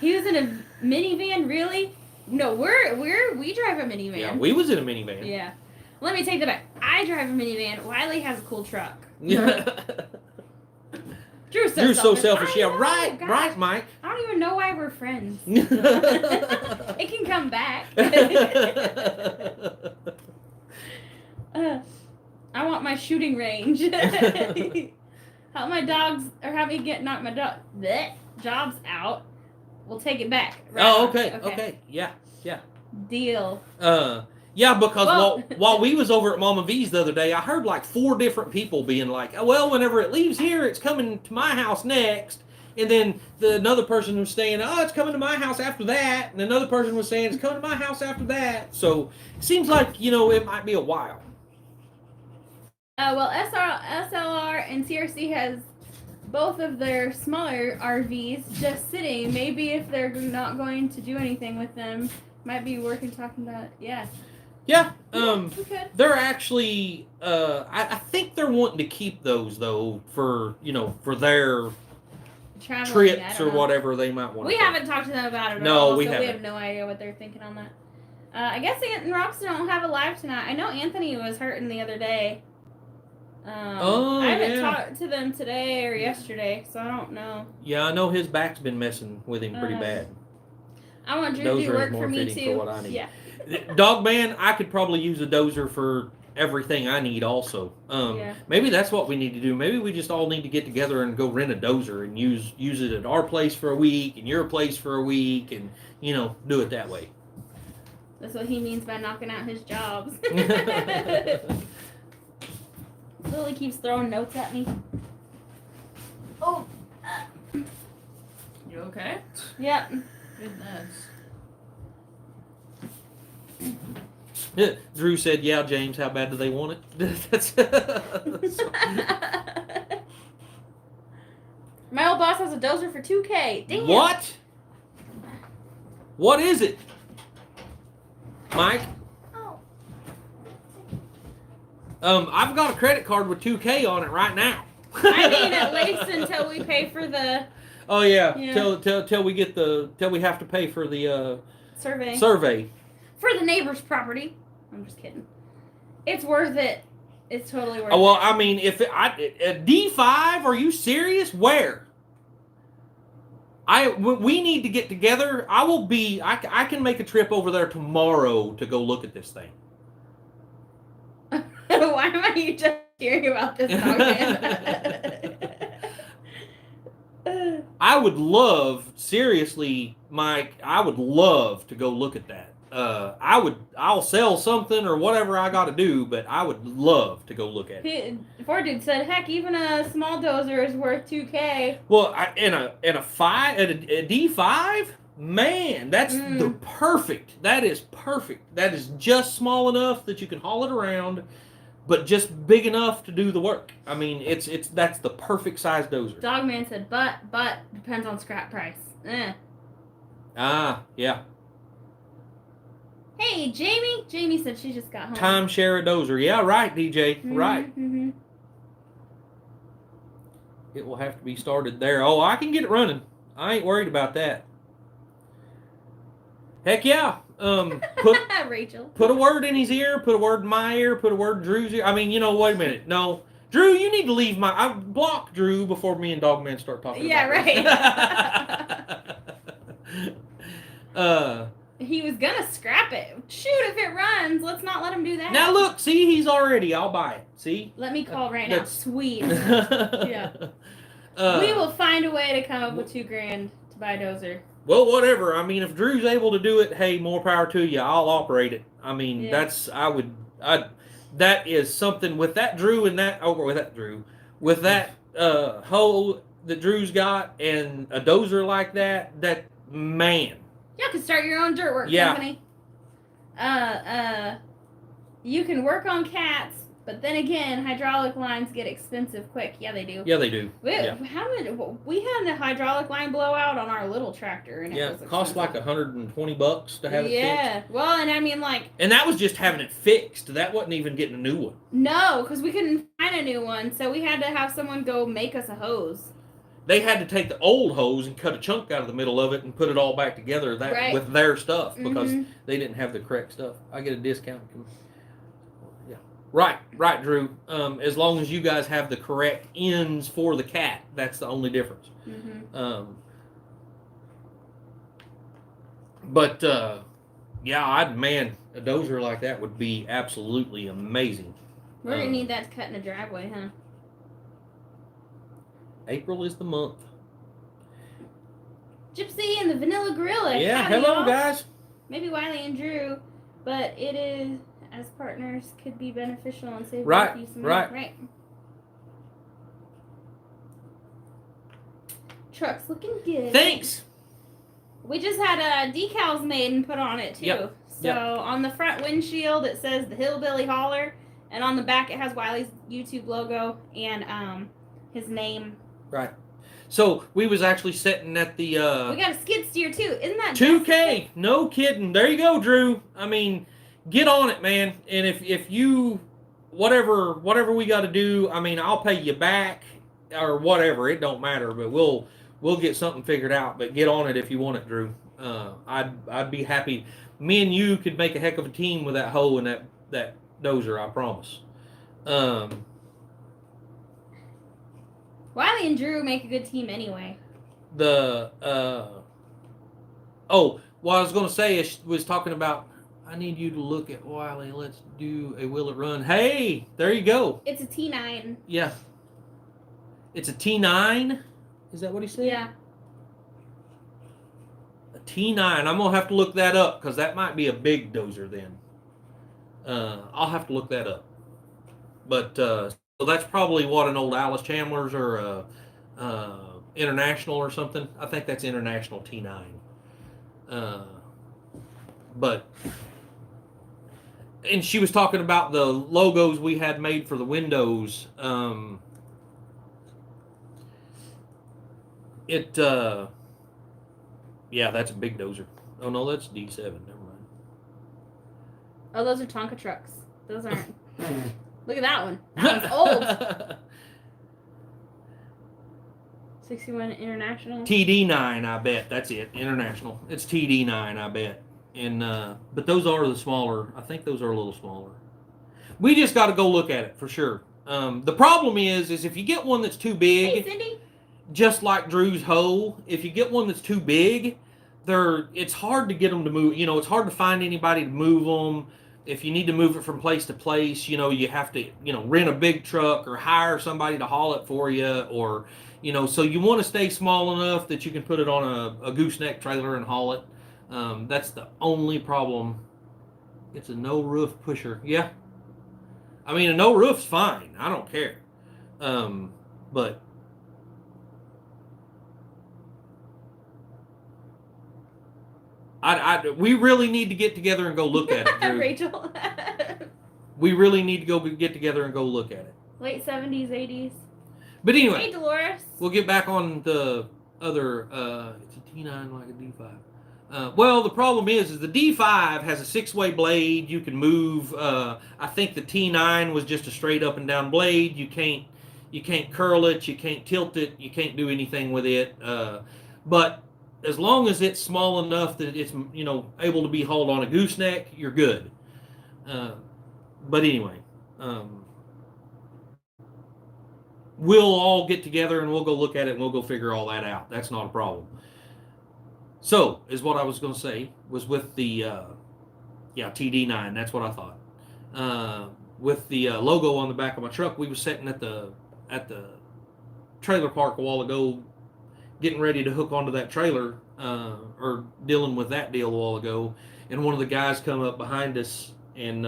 He was in a minivan, really? No, we drive a minivan. Yeah, we was in a minivan. Yeah. Let me take that back. I drive a minivan. Wiley has a cool truck. Drew's so selfish. Yeah, know, right, gosh. right, Mike. I don't even know why we're friends. It can come back. I want my shooting range. Help my dogs, or have me knock my jobs out. We'll take it back. Right Oh, on. okay. Yeah. Deal. Yeah, because while we was over at Mama V's the other day, I heard like 4 different people being like, oh, well, whenever it leaves here, it's coming to my house next. And then another person was saying, oh, it's coming to my house after that. And another person was saying, it's coming to my house after that. So it seems like, it might be a while. Well, SLR and CRC has both of their smaller RVs just sitting. Maybe if they're not going to do anything with them, might be worth talking about. Yeah. Yeah. We could. They're actually, I think they're wanting to keep those though for their Traveling, trips or whatever they might want. We haven't talked to them about it. No, we so haven't. We have no idea what they're thinking on that. I guess Ant and Roxy don't have a live tonight. I know Anthony was hurting the other day. I haven't talked to them today or yesterday, so I don't know. Yeah, I know his back's been messing with him pretty bad. I want Drew to do work for me too. For what I need. Yeah. Dog man, I could probably use a dozer for everything I need also. Maybe that's what we need to do. Maybe we just all need to get together and go rent a dozer and use it at our place for a week and your place for a week and do it that way. That's what he means by knocking out his jobs. Lily keeps throwing notes at me. Oh. You okay? Yep. Goodness. Drew said, yeah, James, how bad do they want it? My old boss has a dozer for $2K. Damn. What? What is it? Mike? I've got a credit card with $2K on it right now. I mean, at least until we pay for the... Oh, yeah. Till we get till we have to pay for the survey. For the neighbor's property. I'm just kidding. It's worth it. It's totally worth it. Well, I mean, if D5, are you serious? Where? We need to get together. I can make a trip over there tomorrow to go look at this thing. Why am I just hearing about this dog man? I would love, seriously, Mike, I would love to go look at that. I'll sell something or whatever I got to do, but I would love to go look at it. Ford dude said, heck, even a small dozer is worth $2K. Well, in a D5, man, that's the perfect. That is perfect. That is just small enough that you can haul it around, but just big enough to do the work. I mean, that's the perfect size dozer. Dogman said, but depends on scrap price. Yeah. Hey, Jamie. Jamie said she just got home. Timeshare a dozer. Yeah, right, DJ. Right. Mm-hmm. It will have to be started there. Oh, I can get it running. I ain't worried about that. Heck yeah. Rachel. Put a word in his ear, put a word in my ear, put a word in Drew's ear. I mean, wait a minute. No. Drew, you need to leave I block Drew before me and Dogman start talking about right. He was gonna scrap it. Shoot, if it runs, let's not let him do that. Now look, see, he's already. I'll buy it. See? Let me call right now. Sweet. Yeah. We will find a way to come up with $2,000 to buy a dozer. Well, whatever. I mean, if Drew's able to do it, hey, more power to you. I'll operate it. I mean, that is something with that Drew and that, with that whole, that Drew's got and a dozer like that, man. You can start your own dirt work Yeah. company. You can work on cats, but then again, hydraulic lines get expensive quick. Yeah, they do. Yeah, they do. We Yeah. we had a hydraulic line blowout on our little tractor, and Yeah, it was it cost like $120 to have it fixed. Yeah, well, and I mean, like, And that was just having it fixed. That wasn't even getting a new one. no, because we couldn't find a new one, so we had to have someone go make us a hose. They had to take the old hose and cut a chunk out of the middle of it and put it all back together Right. with their stuff because Mhm. they didn't have the correct stuff. I get a discount. Yeah. Right, Drew. As long as you guys have the correct ends for the cat, that's the only difference. Mhm. But yeah, man, a dozer like that would be absolutely amazing. We're gonna need that to cut in the driveway, huh? April is the month. Gypsy and the Vanilla Gorilla. Yeah, Howdy, hello y'all. guys. Maybe Wiley and Drew, but it is, as partners, could be beneficial and save Right, both you some right. money. Right. Truck's looking good. Thanks. We just had decals made and put on it too. Yep, So on the front windshield it says the Hillbilly Holler, and on the back it has Wiley's YouTube logo and his name. Right. So we was actually sitting at the We got a skid steer too. Isn't that 2K. No kidding. There you go, Drew. I mean, get on it, man. And if you whatever we got to do, I mean, I'll pay you back or whatever. It don't matter, but we'll get something figured out. But get on it if you want it, Drew. I'd be happy. Me and you could make a heck of a team with that hoe and that dozer. I promise. Wiley and Drew make a good team anyway. What I was going to say is was talking about. I need you to look at Wiley. Let's do a will it run. Hey, there you go. It's a T9. Yeah. It's a T9. Is that what he said? Yeah. A T9. I'm gonna have to look that up because that might be a big dozer then. I'll have to look that up. But so that's probably what an old Alice Chandler's or International or something. I think that's International T9. But and she was talking about the logos we had made for the windows. Yeah, that's a big dozer. Oh no, that's D7. Never mind. Oh, those are Tonka trucks. Those aren't. Look at that one. That one's old. 61 International. TD9, I bet. That's it. International. It's TD9, I bet. And but those are the smaller. I think those are a little smaller. We just got to go look at it for sure. The problem is if you get one that's too big, Hey, Cindy. just like Drew's hoe, if you get one that's too big, it's hard to get them to move. You know, it's hard to find anybody to move them. If you need to move it from place to place, you know, you have to, rent a big truck or hire somebody to haul it for you, or, so you want to stay small enough that you can put it on a gooseneck trailer and haul it. That's the only problem. It's a no roof pusher. Yeah. I mean, a no roof's fine. I don't care. But we really need to get together and go look at it, Drew. Rachel. We really need to go get together and go look at it. Late 70s, 80s. But anyway, Hey, Dolores. we'll get back on the other. It's a T9 like a D5. Well, the problem is the D5 has a 6-way blade. You can move. I think the T9 was just a straight up and down blade. You can't curl it. You can't tilt it. You can't do anything with it. But as long as it's small enough that it's able to be hauled on a gooseneck, you're good. But anyway, we'll all get together and we'll go look at it and we'll go figure all that out. That's not a problem. So, is what I was going to say was with the TD9. That's what I thought. With the logo on the back of my truck, we were sitting at the trailer park a while ago, getting ready to hook onto that trailer, or dealing with that deal a while ago, and one of the guys come up behind us and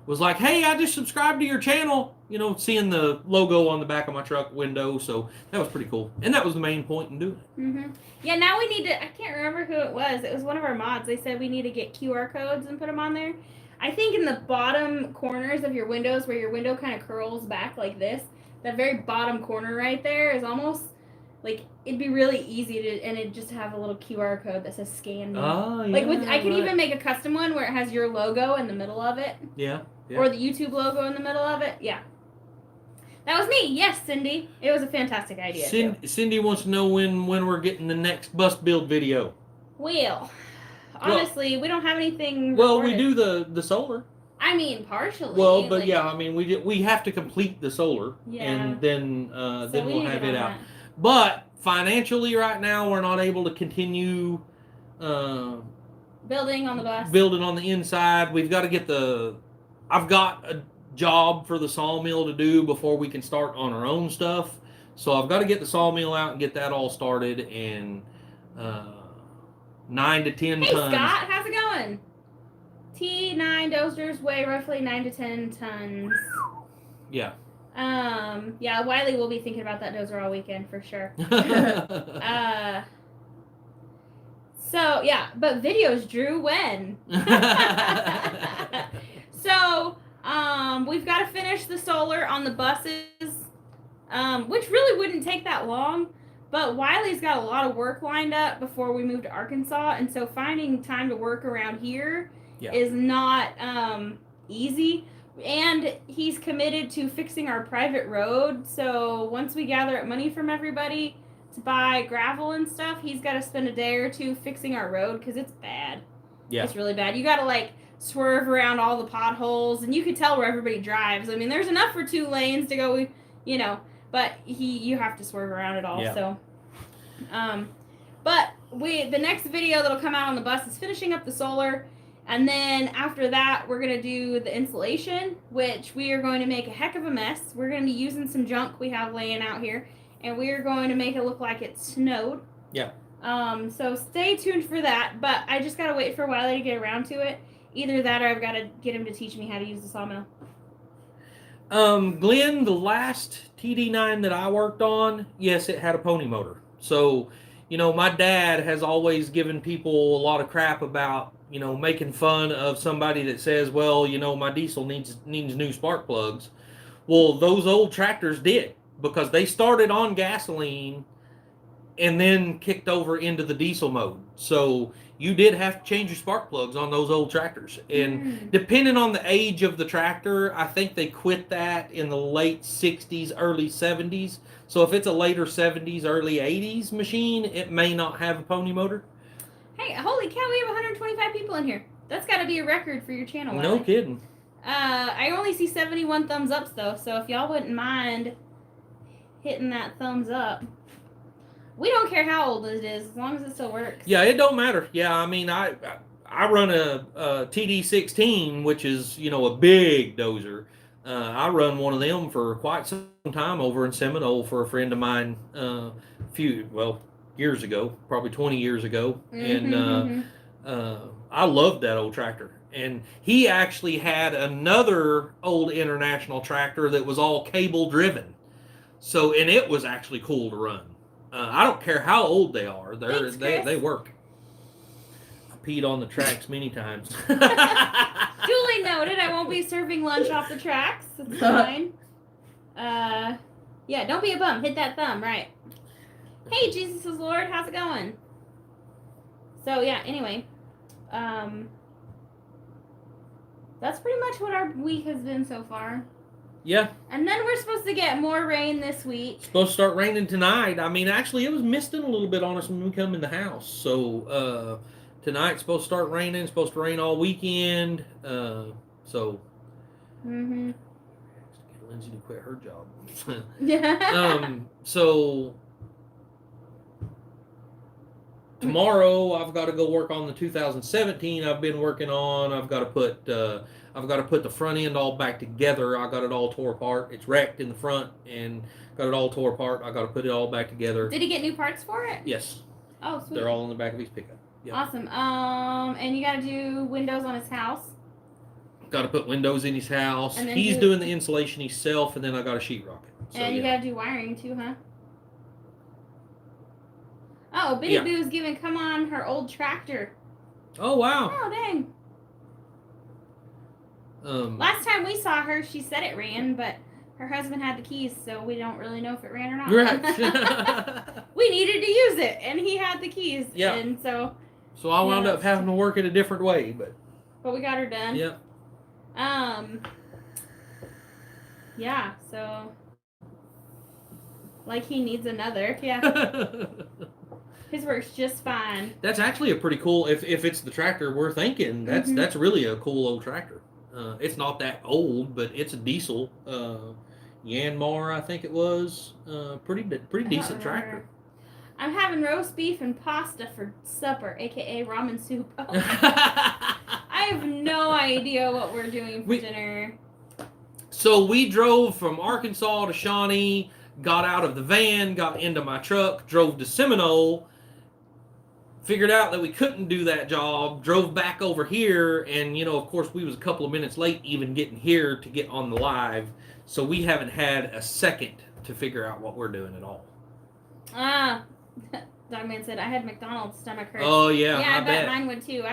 was like, "Hey, I just subscribed to your channel." seeing the logo on the back of my truck window. So that was pretty cool. And that was the main point in doing it. Mm-hmm. Yeah, now we need to, I can't remember who it was. It was one of our mods. They said we need to get QR codes and put them on there. I think in the bottom corners of your windows where your window kind of curls back like this, that very bottom corner right there is almost like it'd be really easy to, and it'd just have a little QR code that says scan me. Oh, yeah. Like I could right. even make a custom one where it has your logo in the middle of it. Yeah. Or the YouTube logo in the middle of it. Yeah. That was me. Yes, Cindy. It was a fantastic idea. Cindy wants to know when we're getting the next bus build video. Well, honestly, we don't have anything. Well, recorded. we do the solar. I mean, partially. Well, but yeah, I mean, we have to complete the solar, Yeah. and then we'll have it out. That. But financially, right now, we're not able to continue building on the bus. Building on the inside. We've got to get I've got a job for the sawmill to do before we can start on our own stuff. So I've got to get the sawmill out and get that all started, and 9 to 10 hey, tons. Scott, how's it going? T9 dozers weigh roughly 9 to 10 tons. Yeah. Yeah, Wiley will be thinking about that dozer all weekend for sure. So yeah, but videos, Drew, when? So, we've got to finish the solar on the buses, which really wouldn't take that long, but Wiley's got a lot of work lined up before we move to Arkansas, and so finding time to work around here is not easy, and he's committed to fixing our private road, so once we gather up money from everybody to buy gravel and stuff, he's got to spend a day or two fixing our road, because it's bad. Yeah. It's really bad. You got to, swerve around all the potholes, and you could tell where everybody drives. I mean, there's enough for 2 lanes to go, but you have to swerve around it all. Yeah. So, but the next video that'll come out on the bus is finishing up the solar, and then after that, we're gonna do the insulation, which we are going to make a heck of a mess. We're gonna be using some junk we have laying out here, and we are going to make it look like it snowed. Yeah. So stay tuned for that, but I just gotta wait for Wiley to get around to it. Either that, or I've got to get him to teach me how to use the sawmill. Glenn, the last TD9 that I worked on, yes, it had a pony motor. So, my dad has always given people a lot of crap about, making fun of somebody that says, well, my diesel needs new spark plugs. Well, those old tractors did, because they started on gasoline and then kicked over into the diesel mode. So you did have to change your spark plugs on those old tractors. And depending on the age of the tractor, I think they quit that in the late 60s, early 70s. So if it's a later 70s, early 80s machine, it may not have a pony motor. Hey, holy cow, we have 125 people in here. That's got to be a record for your channel. No Wiley. Kidding. I only see 71 thumbs ups, though. So if y'all wouldn't mind hitting that thumbs up. We don't care how old it is, as long as it still works. Yeah, it don't matter. Yeah, I mean, I run a TD16, which is, a big dozer. I run one of them for quite some time over in Seminole for a friend of mine years ago, probably 20 years ago. And I loved that old tractor. And he actually had another old International tractor that was all cable driven. So, and it was actually cool to run. I don't care how old they are. They work. I peed on the tracks many times. Duly noted. I won't be serving lunch off the tracks. It's fine. Yeah, don't be a bum. Hit that thumb, right. Hey, Jesus is Lord. How's it going? So, yeah, anyway. That's pretty much what our week has been so far. Yeah. And then we're supposed to get more rain this week. It's supposed to start raining tonight. I mean, actually, it was misting a little bit on us when we come in the house. So, tonight's supposed to start raining. It's supposed to rain all weekend. So. Mm-hmm. Get Lindsay to quit her job. Yeah. So. Tomorrow, I've got to go work on the 2017 I've been working on. I've got to put the front end all back together. I got it all tore apart. It's wrecked in the front and got it all tore apart. I got to put it all back together. Did he get new parts for it? Yes. Oh, sweet. They're all in the back of his pickup. Yep. Awesome. And you got to do windows on his house? Got to put windows in his house. And then He's doing the insulation himself, and then I got to sheetrock it. So, and you yeah. gotta do wiring too, huh? Oh, Bitty Yeah. Boo's giving come on her old tractor. Oh, wow. Oh, dang. Last time we saw her, she said it ran, but her husband had the keys, so we don't really know if it ran or not. Right. We needed to use it, and he had the keys. Yeah. And so. So I wound up having to work it a different way, but. But we got her done. Yeah. Yeah, so. Like he needs another. Yeah. His works just fine. That's actually a pretty cool. If it's the tractor we're thinking, that's really a cool old tractor. It's not that old, but it's a diesel. Yanmar, I think it was. Pretty decent tractor. I'm having roast beef and pasta for supper, aka ramen soup. I have no idea what we're doing for dinner. So we drove from Arkansas to Shawnee, got out of the van, got into my truck, drove to Seminole, figured out that we couldn't do that job, drove back over here, and, of course, we was a couple of minutes late even getting here to get on the live, so we haven't had a second to figure out what we're doing at all. Dogman said, I had McDonald's stomach hurt. Oh, yeah, Yeah, I bet bet mine would too.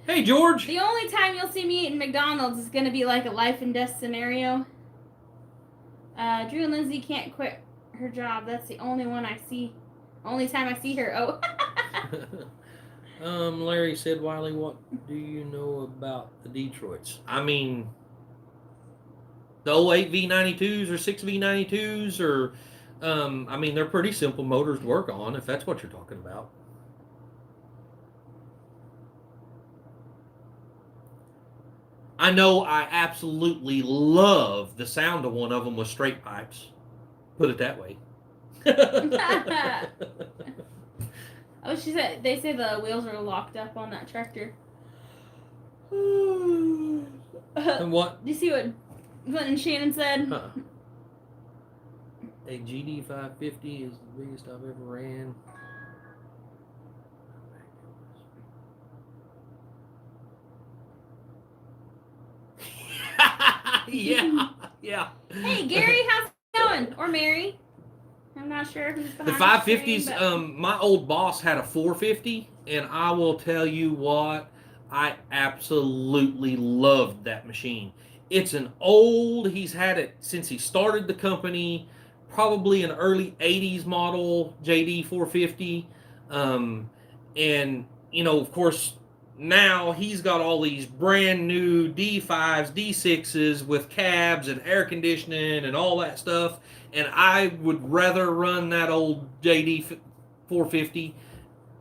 Hey, George! The only time you'll see me eating McDonald's is going to be like a life and death scenario. Drew and Lindsay can't quit her job. That's the only one I see. Only time I see her. Oh. Larry said, Wiley, what do you know about the Detroits? I mean, the 08 V92s or 6 V92s or, they're pretty simple motors to work on, if that's what you're talking about. I know I absolutely love the sound of one of them with straight pipes. Put it that way. Oh, they say the wheels are locked up on that tractor. And what? Do you see what Glenn and Shannon said? A GD 550 is the biggest I've ever ran. Yeah. Hey, Gary, how's it going? Or Mary? I'm not sure who's behind the 550s. My old boss had a 450, and I will tell you what, I absolutely loved that machine. It's he's had it since he started the company, probably an early 80s model JD 450. And, of course, now he's got all these brand new D5s, D6s with cabs and air conditioning and all that stuff. And I would rather run that old JD 450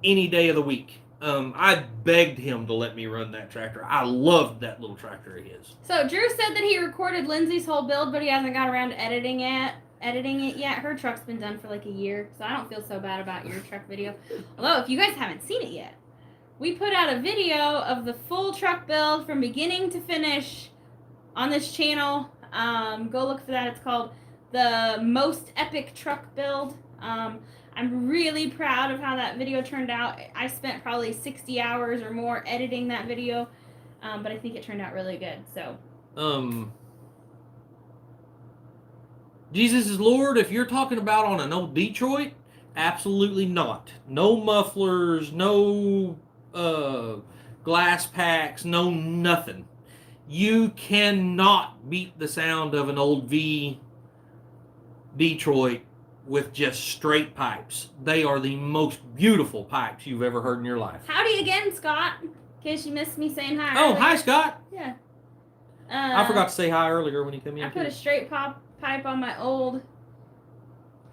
any day of the week. I begged him to let me run that tractor. I loved that little tractor of his. So Drew said that he recorded Lindsay's whole build, but he hasn't got around to editing it yet. Her truck's been done for like a year, so I don't feel so bad about your truck video. Although, if you guys haven't seen it yet, we put out a video of the full truck build from beginning to finish on this channel. Go look for that. It's called The Most Epic Truck Build. I'm really proud of how that video turned out. I spent probably 60 hours or more editing that video, but I think it turned out really good. So. Jesus is Lord, if you're talking about on an old Detroit, absolutely not. No mufflers, no glass packs, no nothing. You cannot beat the sound of an old V Detroit with just straight pipes. They are the most beautiful pipes you've ever heard in your life. Howdy again, Scott. In case you missed me saying hi. Oh, earlier. hi, Scott. Yeah. I forgot to say hi earlier when you came in. I put a straight pipe on my old.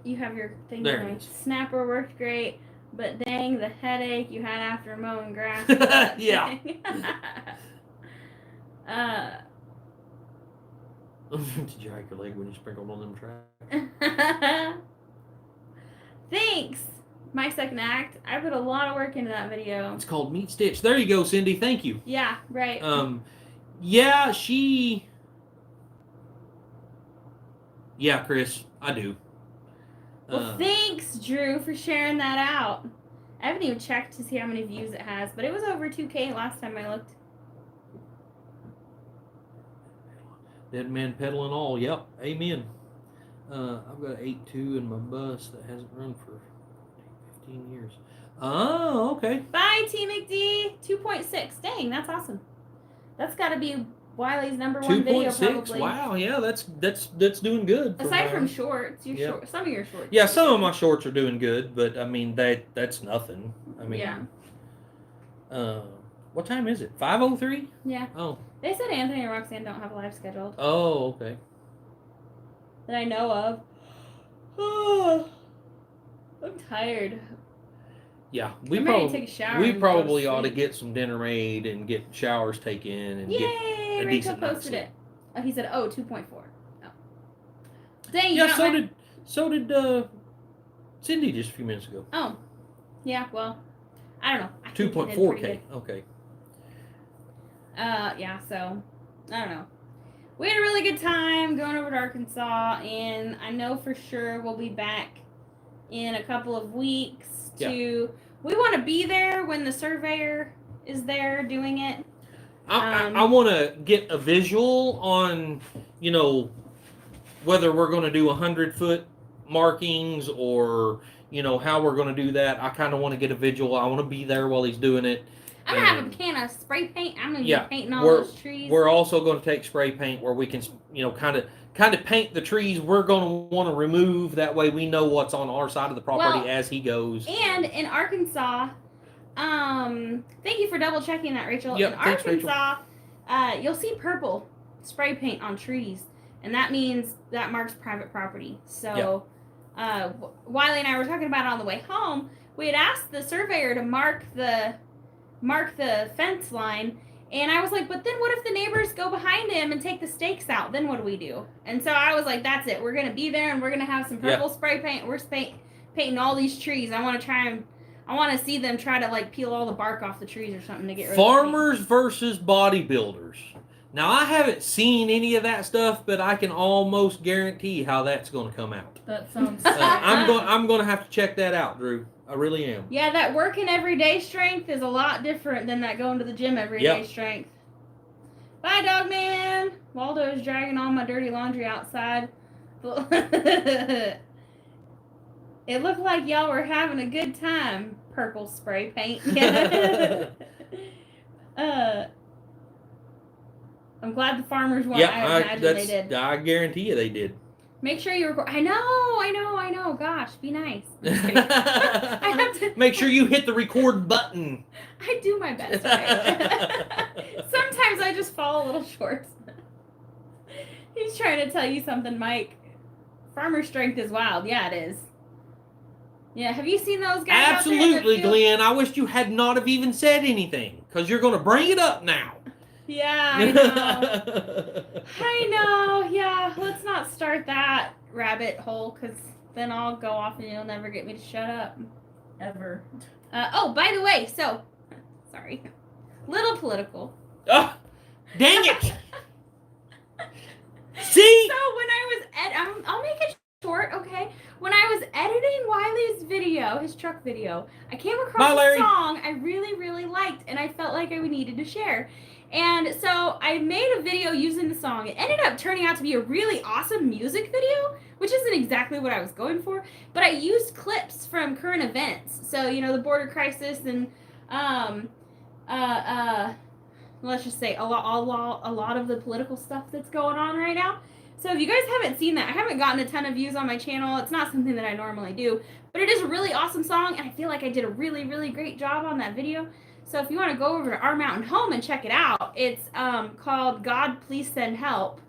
You have your thing there. Going. Snapper worked great, but dang, the headache you had after mowing grass. Yeah. Did you hike your leg when you sprinkled on them tracks? Thanks. My second act. I put a lot of work into that video. It's called Meat Stitch. There you go, Cindy. Thank you. Yeah, right. Yeah, Yeah, Chris, I do. Well, thanks, Drew, for sharing that out. I haven't even checked to see how many views it has, but it was over 2K last time I looked. Dead man pedaling all. Yep. Amen. I've got an 8.2 in my bus that hasn't run for 15 years. Oh, okay. Bye, T McD. 2.6. Dang, that's awesome. That's got to be Wiley's number one video, 2.6. probably. Wow. Yeah, that's doing good. Aside from shorts, some of your shorts. Yeah, some of my shorts are doing good, but I mean that's nothing. I mean, yeah. What time is it? 5:03. Yeah. Oh. They said Anthony and Roxanne don't have a live scheduled. Oh, okay. That I know of. Oh, I'm tired. Yeah, I'm ready to take a shower. We and probably go to ought to sleep. get some dinner made and get showers taken and Yay! get a Rachel decent night's posted sleep. it. Oh, he said, 2.4. Oh. Dang. Yeah, so did Cindy just a few minutes ago. Oh. Yeah. Well, I don't know. I think he did 2.4K. pretty Okay. good. Yeah. So, I don't know. We had a really good time going over to Arkansas, and I know for sure we'll be back in a couple of weeks to. We want to be there when the surveyor is there doing it. I want to get a visual on, whether we're going to do 100-foot markings or, how we're going to do that. I kind of want to get a visual. I want to be there while he's doing it. I'm going to have a can of spray paint. I'm going to be painting all those trees. We're also going to take spray paint where we can, kind of paint the trees we're going to want to remove. That way we know what's on our side of the property as he goes. And in Arkansas, thank you for double checking that, Rachel. Yep, in thanks, Arkansas, you'll see purple spray paint on trees, and that means that marks private property. So, Wiley and I were talking about it on the way home. We had asked the surveyor to mark the fence line, and I was like, but then what if the neighbors go behind him and take the stakes out? Then what do we do? And so I was like, that's it. We're gonna be there, and we're gonna have some purple spray paint. We're painting all these trees. I want to see them try to peel all the bark off the trees or something to get rid of farmers versus bodybuilders. Now I haven't seen any of that stuff, but I can almost guarantee how that's going to come out. That sounds. I'm going to have to check that out, Drew. I really am. Yeah, that working everyday strength is a lot different than that going to the gym everyday strength. Bye, dog man. Waldo is dragging all my dirty laundry outside. It looked like y'all were having a good time. Purple spray paint. I'm glad the farmers won. I imagine they did. I guarantee you they did. Make sure you record. I know. Gosh, be nice. I have to make sure you hit the record button. I do my best. Right? Sometimes I just fall a little short. He's trying to tell you something, Mike. Farmer strength is wild. Yeah, it is. Yeah, have you seen those guys? Absolutely, Glenn. I wish you had not have even said anything because you're going to bring it up now. Yeah, I know. I know. Yeah, let's not start that rabbit hole because then I'll go off and you'll never get me to shut up. Ever. By the way, so, sorry. Little political. Oh, dang it. See? So when I was I'll make it short, okay? When I was editing Wiley's video, his truck video, I came across a song I really, really liked, and I felt like I needed to share. And so I made a video using the song. It ended up turning out to be a really awesome music video, which isn't exactly what I was going for, but I used clips from current events. So, the border crisis and let's just say a lot of the political stuff that's going on right now. So if you guys haven't seen that, I haven't gotten a ton of views on my channel. It's not something that I normally do, but it is a really awesome song, and I feel like I did a really, really great job on that video. So if you want to go over to Our Mountain Home and check it out, it's called God Please Send Help,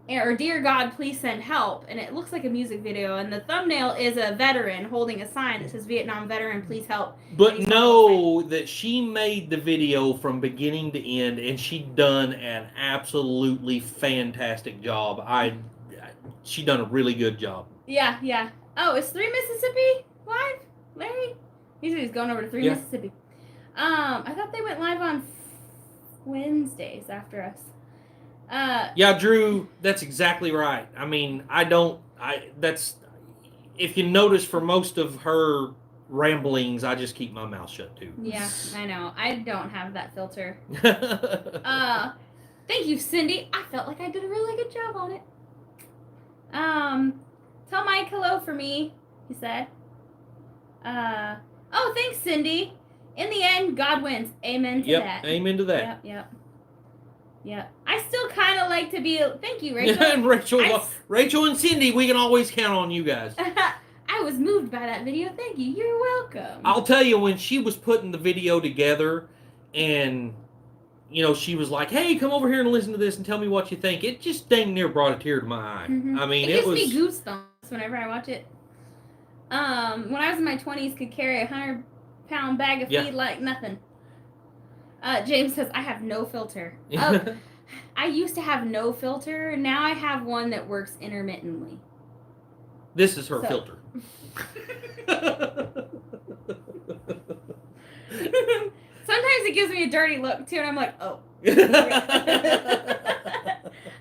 or Dear God Please Send Help, and it looks like a music video, and the thumbnail is a veteran holding a sign that says Vietnam Veteran Please Help. But know that she made the video from beginning to end, and she done an absolutely fantastic job. She done a really good job. Yeah. Oh, is 3 Mississippi live, Larry? He's going over to 3 Mississippi. I thought they went live on Wednesdays after us. Yeah, Drew, that's exactly right. I mean, if you notice, for most of her ramblings, I just keep my mouth shut too. Yeah, I know. I don't have that filter. Thank you, Cindy. I felt like I did a really good job on it. Tell Mike hello for me, he said. Oh, thanks, Cindy. In the end, God wins. Amen to that. Amen to that. Yep. I still kind of like to be. Thank you, Rachel. And Rachel and Cindy, we can always count on you guys. I was moved by that video. Thank you. You're welcome. I'll tell you, when she was putting the video together, and she was like, "Hey, come over here and listen to this and tell me what you think." It just dang near brought a tear to my eye. Mm-hmm. I mean, it gives me goosebumps whenever I watch it. When I was in my 20s, could carry a 100-pound bag of feed like nothing. James says, I have no filter. Oh, I used to have no filter. Now I have one that works intermittently. This is her filter. Sometimes it gives me a dirty look, too, and I'm like, oh.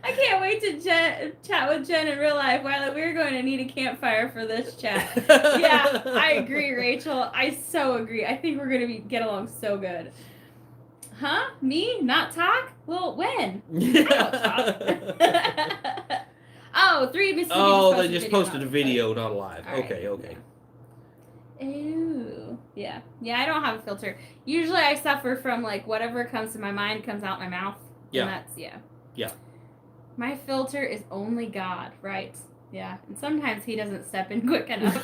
I can't wait to chat with Jen in real life. While we're going to need a campfire for this chat. Yeah, I agree, Rachel. I so agree. I think we're going to get along so good. Huh? Me? Not talk? Well, when? I don't talk. Oh, 3 Mississippi. Oh, they just posted a video, not live. Right. Okay. Ew. Yeah, I don't have a filter. Usually I suffer from, like, whatever comes to my mind comes out my mouth. Yeah. And that's, Yeah. My filter is only God, right? Yeah. And sometimes he doesn't step in quick enough.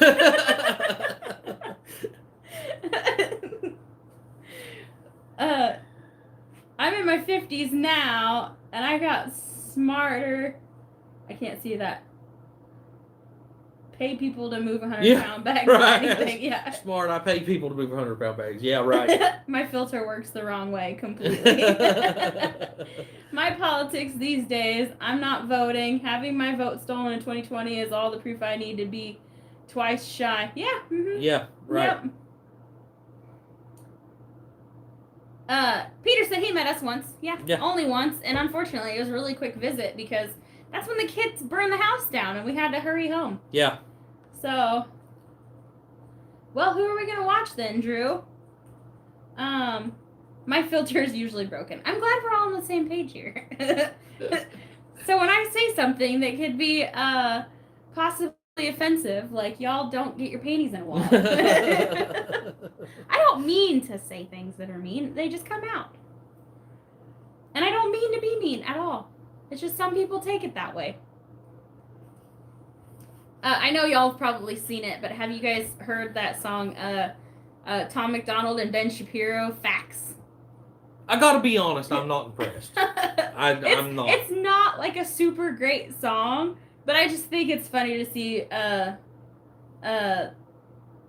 I'm in my 50s now, and I got smarter. I can't see that. Pay people to move 100-pound bags or anything. Yeah. Smart. I pay people to move 100-pound bags. Yeah, right. My filter works the wrong way completely. My politics these days, I'm not voting. Having my vote stolen in 2020 is all the proof I need to be twice shy. Yeah. Mm-hmm. Yeah, right. Yep. Peter said he met us once. Yeah, only once. And unfortunately, it was a really quick visit because that's when the kids burned the house down and we had to hurry home. Yeah. So, well, who are we going to watch then, Drew? My filter is usually broken. I'm glad we're all on the same page here. So when I say something that could be possibly offensive, like y'all don't get your panties in a wad. I don't mean to say things that are mean. They just come out. And I don't mean to be mean at all. It's just some people take it that way. I know y'all have probably seen it, but have you guys heard that song, Tom McDonald and Ben Shapiro, Facts? I gotta be honest, I'm not impressed. I'm not. It's not like a super great song, but I just think it's funny to see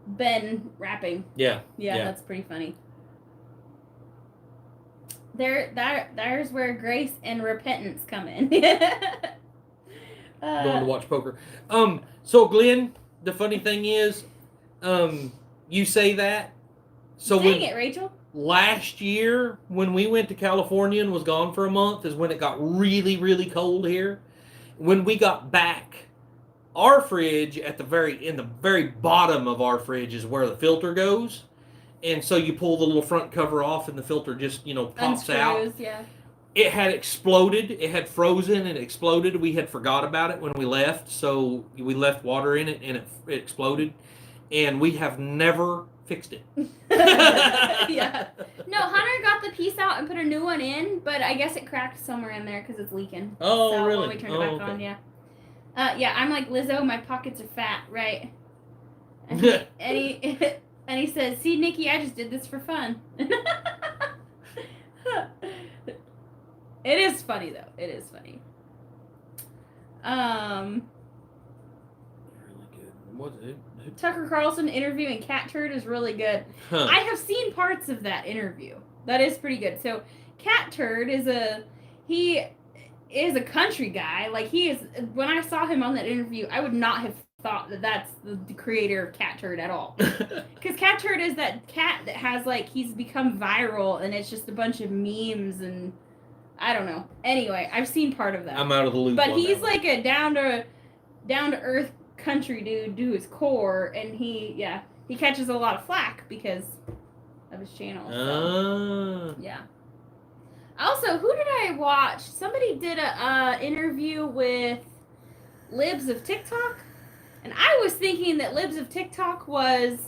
Ben rapping. Yeah, that's pretty funny. There's where grace and repentance come in. Going to watch poker. So Glenn, the funny thing is, you say that. So Dang it, Rachel. Last year, when we went to California and was gone for a month, is when it got really, really cold here. When we got back, our fridge in the very bottom of our fridge is where the filter goes. And so you pull the little front cover off and the filter just, pops out. Yeah. It had exploded. It had frozen and exploded. We had forgot about it when we left. So we left water in it and it exploded. And we have never fixed it. Yeah. No, Hunter got the piece out and put a new one in, but I guess it cracked somewhere in there because it's leaking. Oh, so really? When we turned it back on, yeah. I'm like, Lizzo, my pockets are fat, right? And he says, see, Nikki, I just did this for fun. It is funny, though. It is funny. Really good. What's it? Tucker Carlson interviewing Cat Turd is really good. Huh. I have seen parts of that interview. That is pretty good. So, Cat Turd is a country guy. Like, when I saw him on that interview, I would not have thought that that's the creator of Cat Turd at all. Because Cat Turd is that cat that has, like, he's become viral, and it's just a bunch of memes, and I don't know. Anyway, I've seen part of that. I'm out of the loop. But he's like a down to earth country dude to his core, and he catches a lot of flack because of his channel. So, yeah. Also, who did I watch? Somebody did a interview with Libs of TikTok, and I was thinking that Libs of TikTok was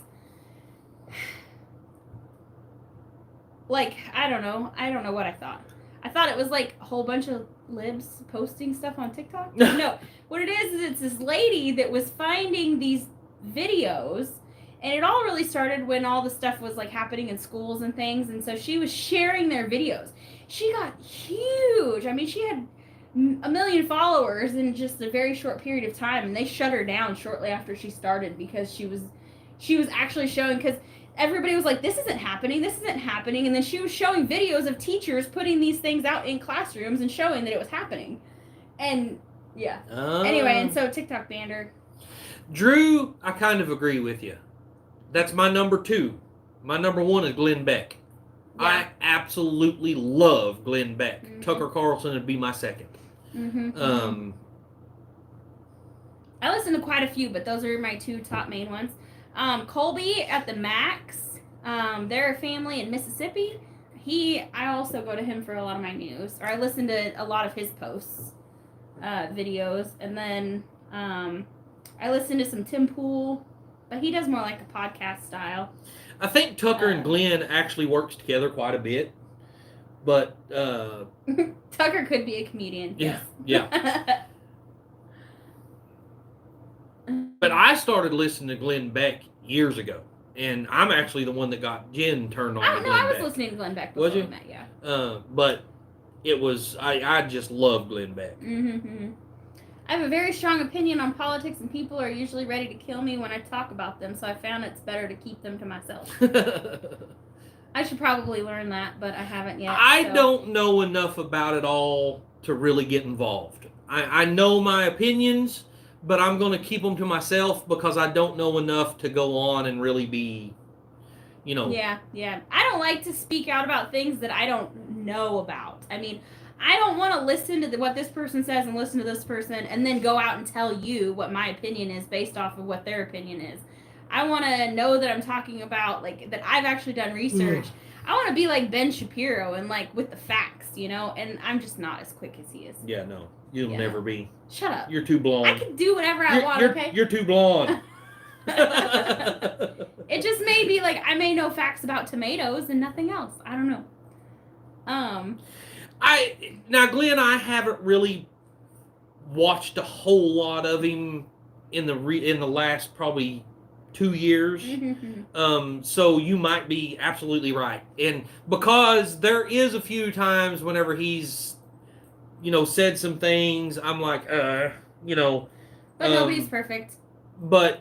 like, I don't know what I thought. I thought it was like a whole bunch of libs posting stuff on TikTok. No, what it is it's this lady that was finding these videos, and it all really started when all the stuff was like happening in schools and things, and so she was sharing their videos. She got huge. I mean, she had a million followers in just a very short period of time, and they shut her down shortly after she started because she was actually showing, because everybody was like, this isn't happening, and then she was showing videos of teachers putting these things out in classrooms and showing that it was happening. And yeah. Anyway, and so TikTok banned her. Drew, I kind of agree with you. That's my number 2. My number 1 is Glenn Beck. Yeah. I absolutely love Glenn Beck. Mm-hmm. Tucker Carlson would be my second. Mm-hmm. I listen to quite a few, but those are my 2 top main ones. Colby at the Max, they're a family in Mississippi. I also go to him for a lot of my news, or I listen to a lot of his posts, videos, and then I listen to some Tim Pool, but he does more like a podcast style. I think Tucker and Glenn actually works together quite a bit, but Tucker could be a comedian. Yeah, yeah. But I started listening to Glenn Beck years ago, and I'm actually the one that got Jen turned on to Glenn Beck. I was listening to Glenn Beck before. Was you? That, yeah. But it was, I just love Glenn Beck. Mm-hmm. I have a very strong opinion on politics, and people are usually ready to kill me when I talk about them, so I found it's better to keep them to myself. I should probably learn that, but I haven't yet. I don't know enough about it all to really get involved. I know my opinions, but I'm going to keep them to myself because I don't know enough to go on and really be, Yeah. I don't like to speak out about things that I don't know about. I mean, I don't want to listen to what this person says and listen to this person and then go out and tell you what my opinion is based off of what their opinion is. I want to know that I'm talking about, like, that I've actually done research. I want to be like Ben Shapiro and, like, with the facts, and I'm just not as quick as he is. Yeah, no. You'll never be. Shut up. You're too blonde. I can do whatever I want, okay? You're too blonde. It just may be like I may know facts about tomatoes and nothing else. I don't know. Now Glenn, I haven't really watched a whole lot of him in the last probably 2 years. Mm-hmm. So you might be absolutely right. And because there is a few times whenever he's said some things, I'm like, But nobody's perfect. But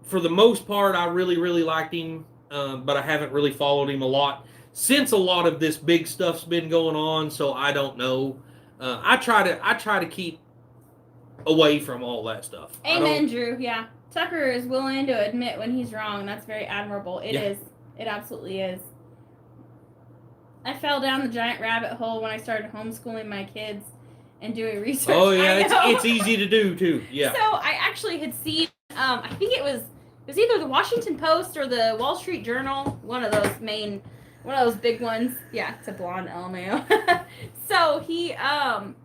for the most part, I really, really liked him. But I haven't really followed him a lot since a lot of this big stuff's been going on. So I don't know. I try to keep away from all that stuff. Amen, Drew. Yeah. Tucker is willing to admit when he's wrong. That's very admirable. It is. It absolutely is. I fell down the giant rabbit hole when I started homeschooling my kids and doing research. Oh yeah, it's easy to do too. Yeah. So I actually had seen. I think it was either the Washington Post or the Wall Street Journal. One of those big ones. Yeah, it's a blonde LMAO. So he what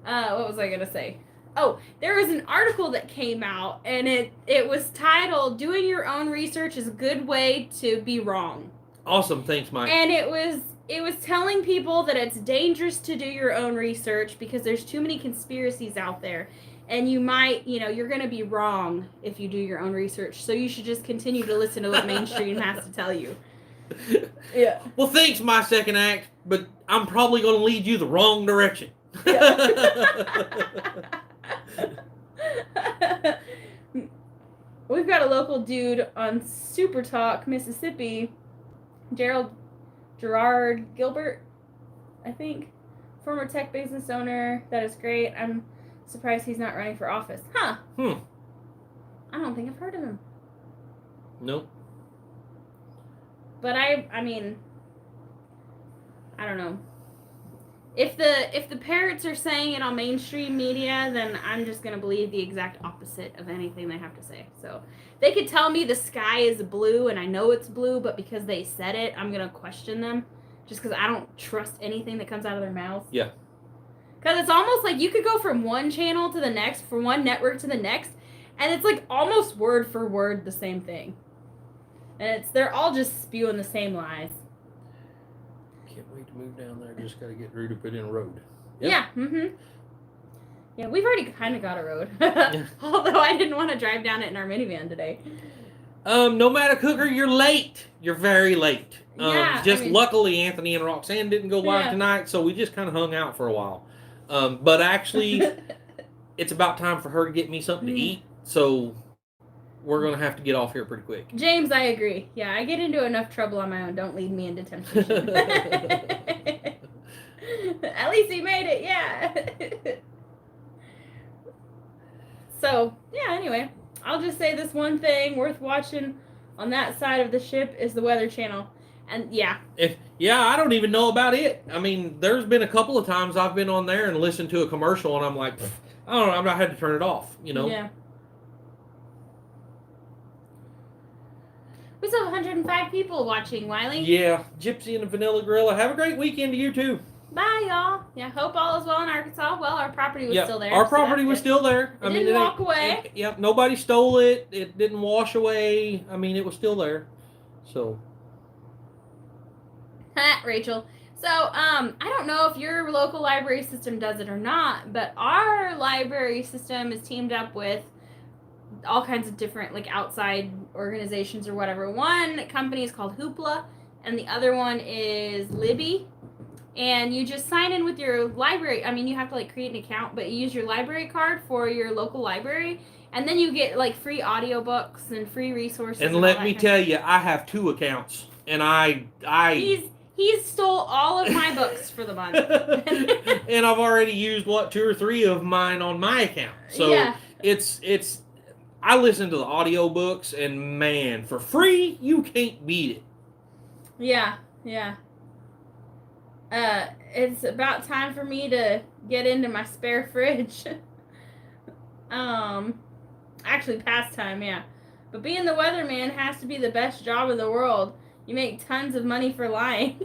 was I gonna say? Oh, there was an article that came out, and it was titled "Doing Your Own Research is a Good Way to Be Wrong." Awesome, thanks, Mike. And it was telling people that it's dangerous to do your own research because there's too many conspiracies out there, and you might, you're going to be wrong if you do your own research. So you should just continue to listen to what mainstream has to tell you. Yeah. Well, thanks, my second act, but I'm probably going to lead you the wrong direction. We've got a local dude on Super Talk, Mississippi, Gerard Gilbert, I think, former tech business owner. That is great. I'm surprised he's not running for office. Huh. I don't think I've heard of him. Nope. But I mean, I don't know. If the parrots are saying it on mainstream media, then I'm just going to believe the exact opposite of anything they have to say. So they could tell me the sky is blue and I know it's blue, but because they said it, I'm going to question them just because I don't trust anything that comes out of their mouths. Yeah. Because it's almost like you could go from one channel to the next, from one network to the next, and it's like almost word for word the same thing. And they're all just spewing the same lies. Can't wait to move down there. Just got to get Drew to put in a road. Yep. Yeah. Mm-hmm. Yeah, we've already kind of got a road. Although I didn't want to drive down it in our minivan today. Nomadic Hooker, you're late. You're very late. Yeah. Luckily, Anthony and Roxanne didn't go live tonight, so we just kind of hung out for a while. But actually, it's about time for her to get me something to eat, so we're going to have to get off here pretty quick. James, I agree. Yeah, I get into enough trouble on my own. Don't lead me into temptation. At least he made it, yeah. So, yeah, anyway, I'll just say this one thing worth watching on that side of the ship is the Weather Channel. And, yeah. I don't even know about it. I mean, there's been a couple of times I've been on there and listened to a commercial, and I'm like, I don't know, I've not had to turn it off, you know? Yeah. We still have 105 people watching, Wiley. Yeah, Gypsy and the Vanilla Gorilla. Have a great weekend to you, too. Bye, y'all. Yeah, hope all is well in Arkansas. Well, our property was still there. Our property was still there. It didn't walk away. Nobody stole it. It didn't wash away. I mean, it was still there. So. Rachel. So, I don't know if your local library system does it or not, but our library system is teamed up with all kinds of different, like, outside organizations or whatever. One company is called Hoopla, and the other one is Libby. And you just sign in with your library. I mean, you have to, like, create an account, but you use your library card for your local library. And then you get, like, free audiobooks and free resources. And let me tell you, I have 2 accounts. And He's stole all of my books for the month. And I've already used, 2 or 3 of mine on my account. So yeah. it's I listen to the audiobooks, and man, for free, you can't beat it. Yeah. It's about time for me to get into my spare fridge. Actually past time, yeah. But being the weatherman has to be the best job in the world. You make tons of money for lying.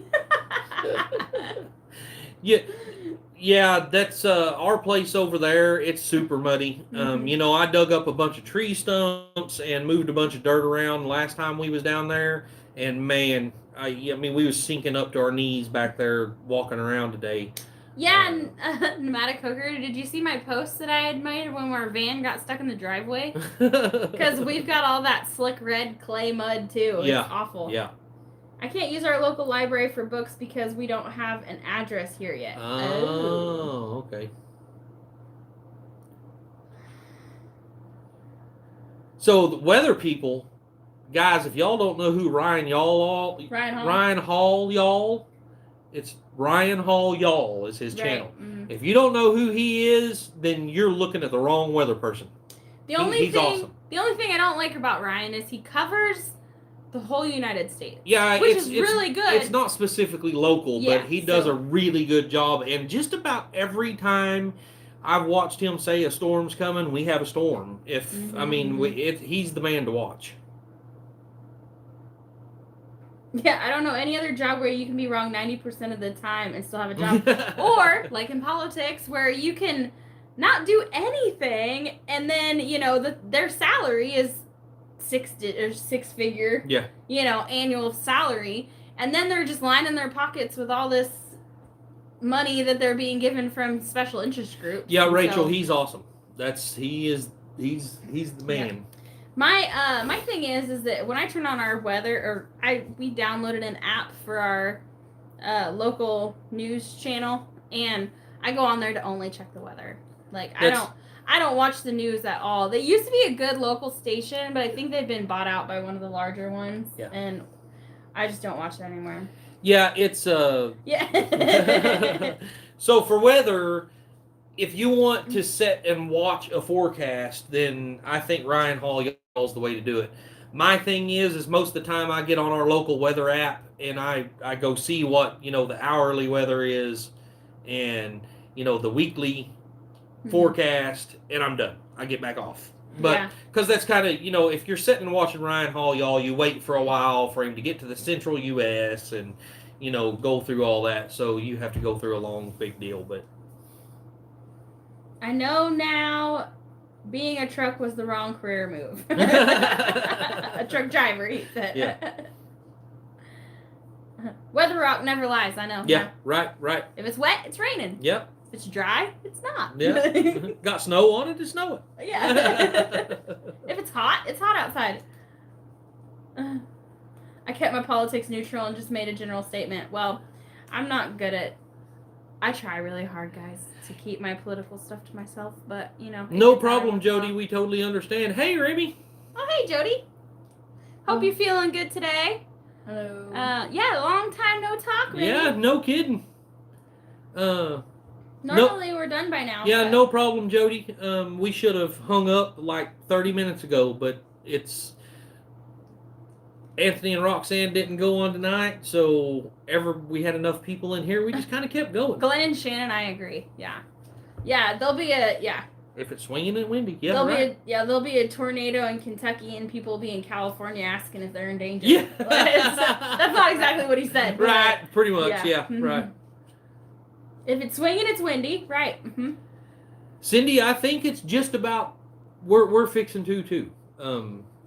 Yeah, that's our place over there. It's super muddy. Mm-hmm. I dug up a bunch of tree stumps and moved a bunch of dirt around last time we was down there. And man, I mean, we was sinking up to our knees back there walking around today. Yeah, and Nomadic Hooker, did you see my post that I had made when our van got stuck in the driveway? Because we've got all that slick red clay mud too. It's awful. Yeah. I can't use our local library for books because we don't have an address here yet. Oh, okay. So the weather people, guys, if y'all don't know who Ryan Hall, y'all, it's Ryan Hall, y'all is his channel. Mm-hmm. If you don't know who he is, then you're looking at the wrong weather person. He's awesome. The only thing I don't like about Ryan is he covers the whole United States. Yeah, which is really good. It's not specifically local, but he does a really good job. And just about every time I've watched him say a storm's coming, we have a storm. He's the man to watch. Yeah, I don't know any other job where you can be wrong 90% of the time and still have a job. Or, like in politics, where you can not do anything and then, their salary is six figure, annual salary. And then they're just lining their pockets with all this money that they're being given from special interest groups. Yeah, Rachel, he's awesome. He's the man. Yeah. My thing is that when I turn on our weather, we downloaded an app for our local news channel, and I go on there to only check the weather. Like I don't watch the news at all. They used to be a good local station, but I think they've been bought out by one of the larger ones, and I just don't watch it anymore. Yeah, it's Yeah. So for weather, if you want to set and watch a forecast, then I think Ryan Hall is the way to do it. My thing is most of the time I get on our local weather app and I go see what, the hourly weather is and, the weekly forecast, and I'm done. I get back off. But because that's kind of, if you're sitting and watching Ryan Hall, you wait for a while for him to get to the central U.S. and, go through all that. So you have to go through a long, big deal. But I know now being a truck was the wrong career move. A truck driver, he said. Yeah. Weather rock never lies, I know. yeah, right. If it's wet, it's raining. Yep. If it's dry, it's not. Yeah. Got snow on it, it's snowing. Yeah. If it's hot outside. I kept my politics neutral and just made a general statement. Well, I'm not good at. I try really hard, guys, to keep my political stuff to myself, but No problem, Jody. We totally understand. Hey, Remy. Oh, hey, Jody. Hope you're feeling good today. Hello. Yeah, long time no talk, Remy. Yeah, no kidding. Normally we're done by now. Yeah, but... no problem, Jody. We should have hung up like 30 minutes ago, but it's Anthony and Roxanne didn't go on tonight, so we had enough people in here, we just kind of kept going. Glenn and Shannon, I agree. Yeah, there'll be If it's swinging and windy, yeah, there'll be a tornado in Kentucky and people will be in California asking if they're in danger. Yeah, that's not exactly what he said. Right, pretty much. Yeah, Mm-hmm. right. If it's swinging, it's windy. Right. Mm-hmm. Cindy, I think it's just about we're fixing to too.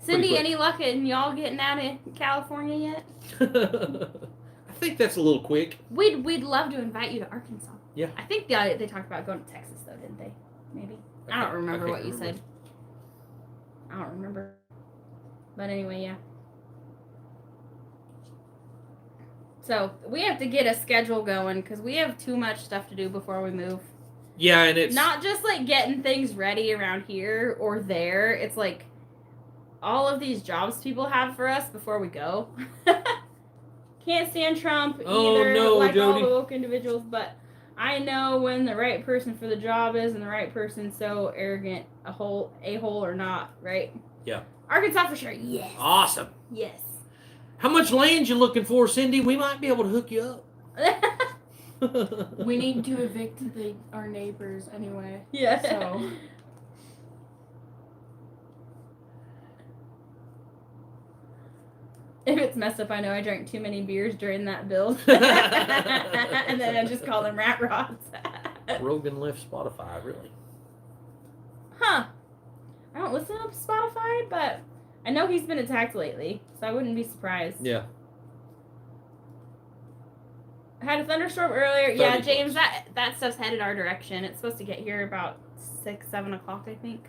Cindy, any luck in y'all getting out of California yet? I think that's a little quick. We'd love to invite you to Arkansas. Yeah. I think they talked about going to Texas though, didn't they? Maybe. I don't remember what you said. I don't remember. But anyway, yeah. So we have to get a schedule going because we have too much stuff to do before we move. Yeah, and it's not just like getting things ready around here or there. It's like all of these jobs people have for us before we go. Can't stand Trump either, like Jody. all the woke individuals, but I know when the right person for the job is and the right person so arrogant, a-hole or not, right? Yeah. Arkansas for sure, yes. Awesome. Yes. How much land you looking for, Cindy? We might be able to hook you up. We need to evict our neighbors anyway. Yeah. So. If it's messed up, I know I drank too many beers during that build. And then I just call them rat rods. Rogan left Spotify, really? Huh. I don't listen to Spotify, but I know he's been attacked lately, so I wouldn't be surprised. Yeah. I had a thunderstorm earlier. Yeah, James, that stuff's headed our direction. It's supposed to get here about 6, 7 o'clock, I think.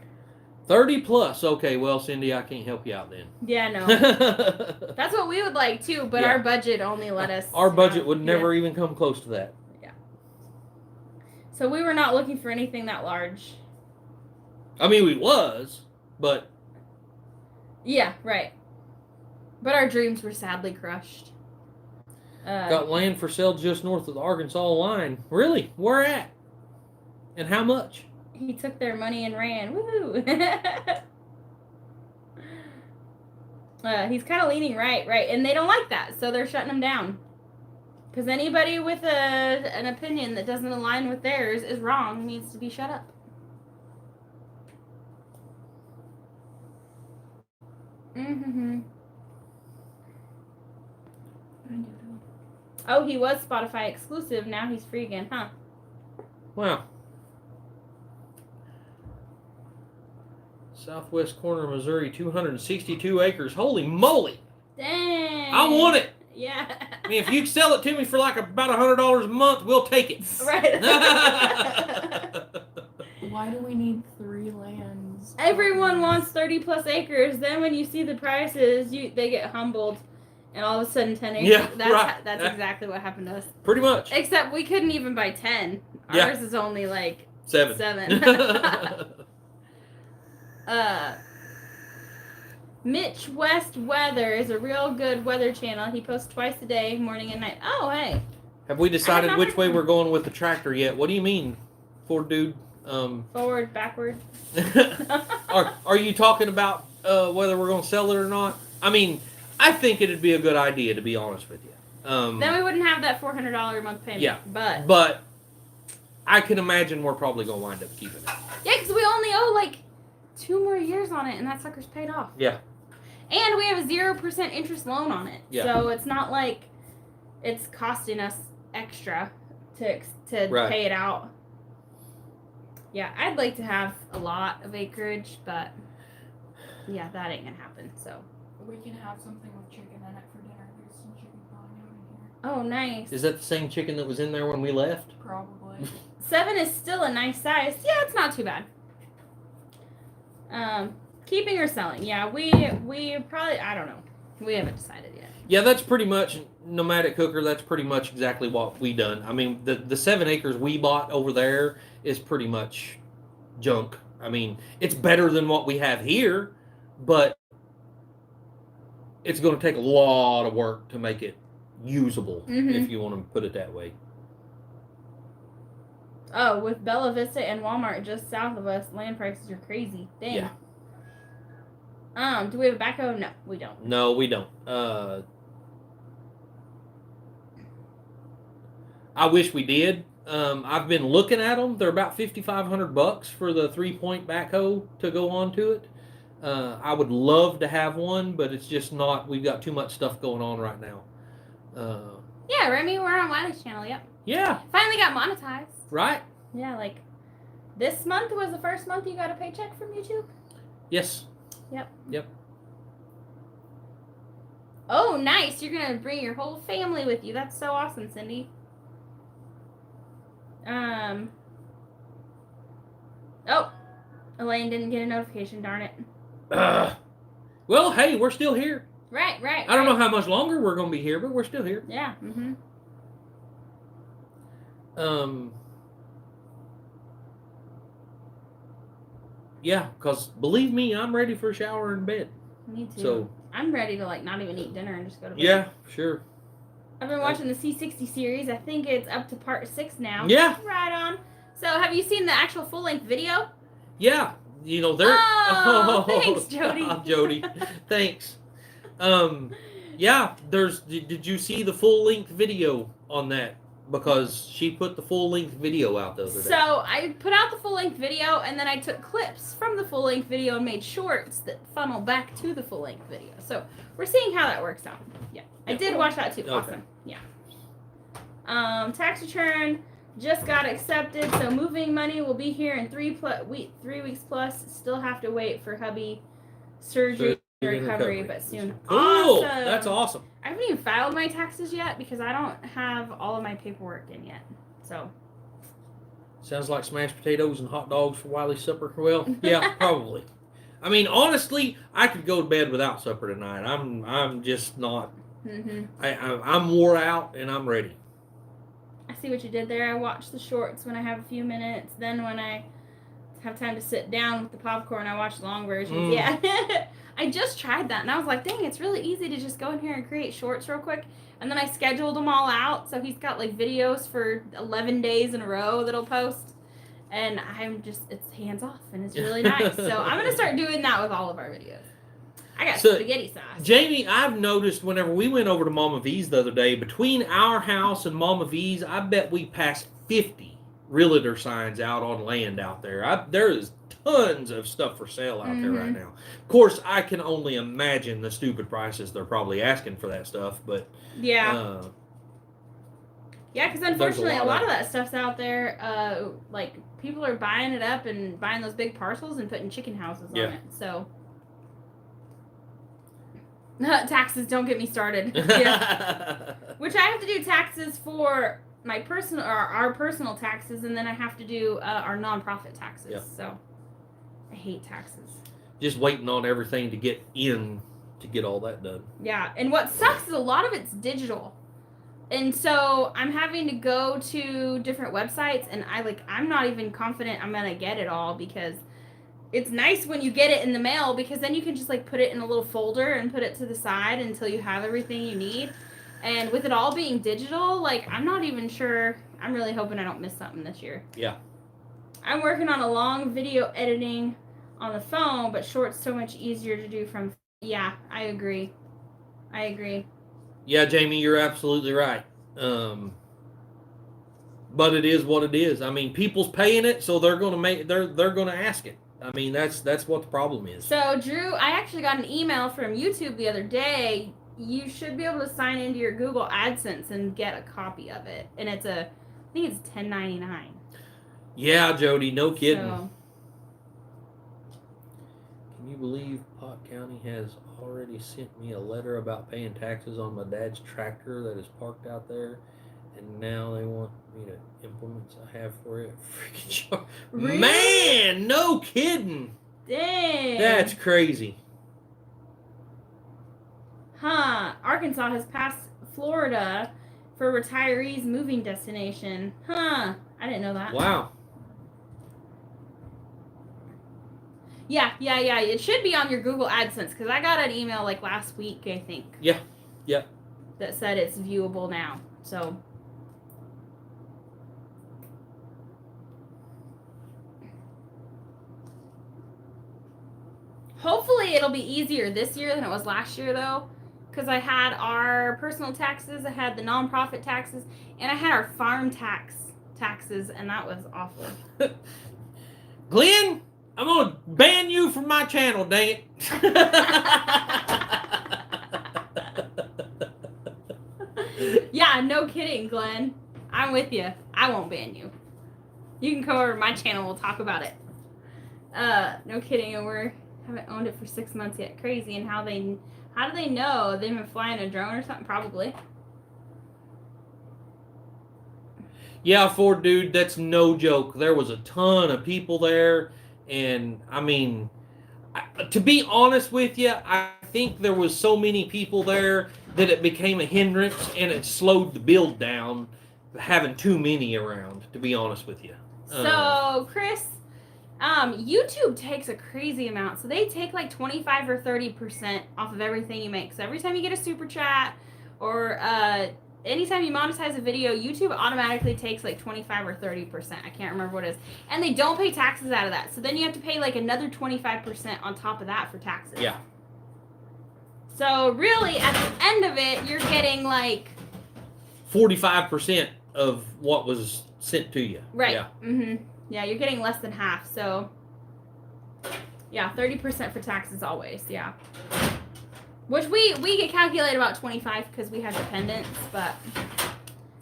30 plus. Okay, well, Cindy, I can't help you out then. Yeah, no. That's what we would like, too, but our budget only let us... Our budget would never even come close to that. Yeah. So we were not looking for anything that large. I mean, we was, but... Yeah, right. But our dreams were sadly crushed. Got land for sale just north of the Arkansas line. Really? Where at? And how much? He took their money and ran. Woohoo! He's kind of leaning right, and they don't like that, so they're shutting him down. Because anybody with an opinion that doesn't align with theirs is wrong, needs to be shut up. Mm-hmm. Oh, he was Spotify exclusive. Now he's free again, huh? Wow. Southwest corner of Missouri, 262 acres. Holy moly! Dang. I want it. Yeah. I mean, if you sell it to me for like about $100 a month, we'll take it. Right. Why do we need 3 lands? Everyone wants 30 plus acres. Then when you see the prices, they get humbled. And all of a sudden 10 acres. Yeah, That's exactly what happened to us. Pretty much. Except we couldn't even buy 10. Ours is only like 7. 7. Mitch West Weather is a real good weather channel. He posts twice a day, morning and night. Oh, hey. Have we decided which way we're going with the tractor yet? What do you mean, Ford dude? Forward, backward. Are you talking about whether we're going to sell it or not? I mean, I think it'd be a good idea, to be honest with you. Then we wouldn't have that $400 a month payment. Yeah, but I can imagine we're probably going to wind up keeping it. Yeah, because we only owe like 2 more years on it, and that sucker's paid off. Yeah. And we have a 0% interest loan on it. Yeah. So it's not like it's costing us extra to Right. pay it out. Yeah, I'd like to have a lot of acreage, but yeah, that ain't gonna happen. So We can have something with chicken in it for dinner. There's some chicken thawing out in here. oh, nice. Is that the same chicken that was in there when we left? Probably. 7 is still a nice size. Yeah, it's not too bad. Keeping or selling? Yeah, we probably, I don't know. We haven't decided yet. Yeah, that's pretty much nomadic cooker. That's pretty much exactly what we done. I mean, the 7 acres we bought over there is pretty much junk. I mean, it's better than what we have here, but it's going to take a lot of work to make it usable, if you want to put it that way. Oh, with Bella Vista and Walmart just south of us, land prices are crazy. Dang. Yeah. Do we have a backhoe? No, we don't. No, we don't. I wish we did. I've been looking at them. They're about $5,500 for the 3-point backhoe to go onto it. I would love to have one, but it's just not. We've got too much stuff going on right now. Yeah, Remy, we're on Wiley's channel. Yep. Yeah. Finally got monetized. Right. Yeah, like this month was the first month you got a paycheck from YouTube. Yes. Yep. Oh, nice! You're gonna bring your whole family with you. That's so awesome, Cindy. Oh, Elaine didn't get a notification. Darn it. Well, hey, we're still here. Right. I don't know how much longer we're going to be here, but we're still here. Yeah. Yeah, because believe me, I'm ready for a shower and bed. Me too. So I'm ready to not even eat dinner and just go to bed. yeah, sure. I've been watching the C60 series. I think it's up to part 6 now. Yeah. Right on. So have you seen the actual full-length video? Yeah, they're. Oh, thanks, Jody. Jody, thanks. Yeah, Did you see the full-length video on that? Because she put the full-length video out the other day. So I put out the full-length video, and then I took clips from the full-length video and made shorts that funnel back to the full-length video. So we're seeing how that works out. Yeah, I did watch that too. Okay. Awesome. Yeah. Tax return just got accepted, so moving money will be here in 3 weeks plus. Still have to wait for hubby surgery and recovery, but soon. Cool. Awesome. That's awesome. I haven't even filed my taxes yet because I don't have all of my paperwork in yet. So. Sounds like smashed potatoes and hot dogs for Wiley's supper. Well, yeah, probably. I mean, honestly, I could go to bed without supper tonight. I'm just not. I'm wore out and I'm ready. I see what you did there. I watch the shorts when I have a few minutes. Then when I have time to sit down with the popcorn, I watch long versions. Yeah. I just tried that and I was like, dang, it's really easy to just go in here and create shorts real quick. And then I scheduled them all out. So he's got like videos for 11 days in a row that he'll post. And it's hands off and it's really nice. So I'm going to start doing that with all of our videos. I got spaghetti sauce. Jamie, I've noticed whenever we went over to Mama V's the other day, between our house and Mama V's, I bet we passed 50 realtor signs out on land out there. There is tons of stuff for sale out there right now. Of course, I can only imagine the stupid prices they're probably asking for that stuff, but yeah. Yeah, because unfortunately, a lot of that stuff's out there. Like, people are buying it up and buying those big parcels and putting chicken houses on it. So, taxes, don't get me started. Yeah. Which I have to do taxes for my personal, or our personal taxes, and then I have to do our nonprofit taxes. Yep. So, I hate taxes. Just waiting on everything to get in to get all that done. Yeah, and what sucks is a lot of it's digital. And so I'm having to go to different websites, and I'm not even confident I'm gonna get it all, because it's nice when you get it in the mail, because then you can just put it in a little folder and put it to the side until you have everything you need. And with it all being digital, I'm not even sure. I'm really hoping I don't miss something this year. Yeah. I'm working on a long video editing on the phone, but short's so much easier to do from. Yeah, I agree. Yeah, Jamie, you're absolutely right. But it is what it is. I mean, people's paying it, so they're gonna ask it. I mean, that's what the problem is. So Drew, I actually got an email from YouTube the other day you should be able to sign into your Google AdSense and get a copy of it. And I think it's $10.99. Yeah, Jody, no kidding. So, Can you believe Pot County has already sent me a letter about paying taxes on my dad's tractor that is parked out there, and now they want me to implements I have for it? Freaking sure. Really? Man, no kidding. dang. That's crazy. Huh. Arkansas has passed Florida for retirees moving destination. Huh. I didn't know that. Wow. Yeah. It should be on your Google AdSense because I got an email like last week, I think. Yeah. That said it's viewable now. So. Hopefully it'll be easier this year than it was last year, though. Because I had our personal taxes, I had the nonprofit taxes, and I had our farm taxes, and that was awful. Glenn, I'm going to ban you from my channel, dang it. Yeah, no kidding, Glenn. I'm with you. I won't ban you. You can come over to my channel. We'll talk about it. No kidding. And we haven't owned it for 6 months yet. Crazy. And how do they know? They've been flying a drone or something? Probably. Yeah, Ford, dude, that's no joke. There was a ton of people there, and I mean, to be honest with you, I think there was so many people there that it became a hindrance, and it slowed the build down, having too many around, to be honest with you. So, Chris, YouTube takes a crazy amount. So they take like 25 or 30% off of everything you make. So every time you get a super chat or anytime you monetize a video, YouTube automatically takes like 25 or 30%. I can't remember what it is. And they don't pay taxes out of that. So then you have to pay like another 25% on top of that for taxes. Yeah. So really, at the end of it, you're getting like 45% of what was sent to you. right. Yeah. Mm-hmm. Yeah, you're getting less than half. So yeah, 30% for taxes always. Yeah. Which we get calculated about 25 because we have dependents, but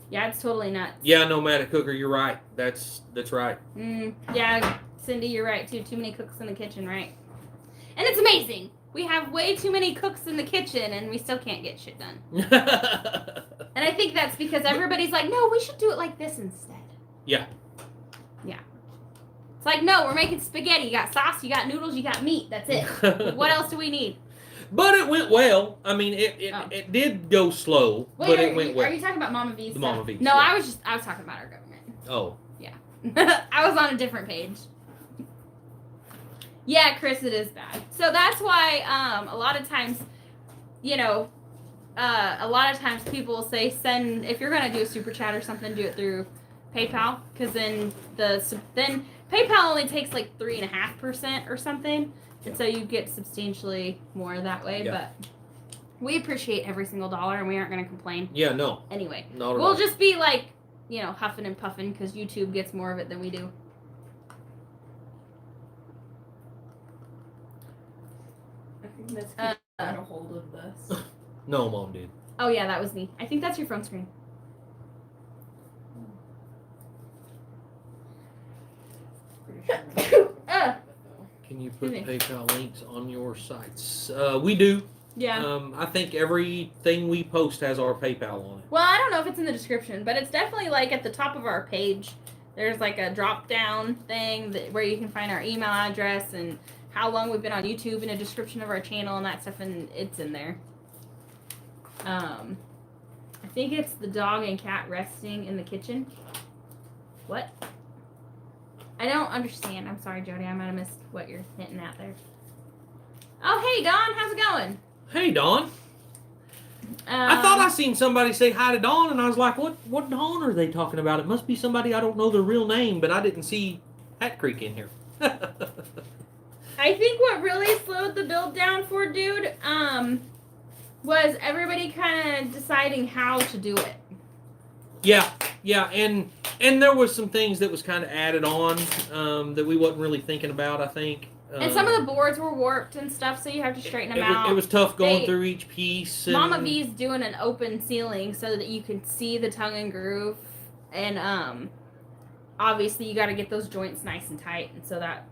yeah, it's totally nuts. Yeah, nomadic cooker, you're right. That's right. Yeah, Cindy, you're right too. Too many cooks in the kitchen, right? And it's amazing. We have way too many cooks in the kitchen, and we still can't get shit done. And I think that's because everybody's like, no, we should do it like this instead. Yeah. Yeah. It's like, no, we're making spaghetti. You got sauce, you got noodles, you got meat. That's it. What else do we need? But it went well. I mean, it did go slow, Wait, but it went well. Are you talking about Mama V's The stuff? Mama V's, No, yeah. I was talking about our government. Oh. Yeah. I was on a different page. Yeah, Chris, it is bad. So that's why a lot of times, a lot of times people will say if you're gonna do a super chat or something, do it through PayPal, because then PayPal only takes like 3.5% or something, and so you get substantially more that way. Yeah. But we appreciate every single dollar, and we aren't gonna complain. Yeah, no. Anyway, Not at all. we'll just be like, huffing and puffing because YouTube gets more of it than we do. I think that's got a hold of this. No, Mom did. Oh yeah, that was me. I think that's your phone screen. Pretty sure. Can you put Excuse PayPal links on your sites? We do. Yeah. I think everything we post has our PayPal on it. Well, I don't know if it's in the description, but it's definitely like at the top of our page. There's like a drop down thing where you can find our email address and how long we've been on YouTube and a description of our channel and that stuff, and it's in there. I think it's the dog and cat resting in the kitchen. What? I don't understand. I'm sorry, Jody. I might have missed what you're hinting at there. Oh, hey, Dawn. How's it going? Hey, Dawn. I thought I seen somebody say hi to Dawn, and I was like, what Dawn are they talking about? It must be somebody I don't know their real name, but I didn't see Hat Creek in here. I think what really slowed the build down for Dude was everybody kind of deciding how to do it. Yeah, and there was some things that was kind of added on that we wasn't really thinking about, I think. And some of the boards were warped and stuff, so you have to straighten them out. It was tough going through each piece. And Mama V's doing an open ceiling so that you can see the tongue and groove, and obviously you got to get those joints nice and tight, and so that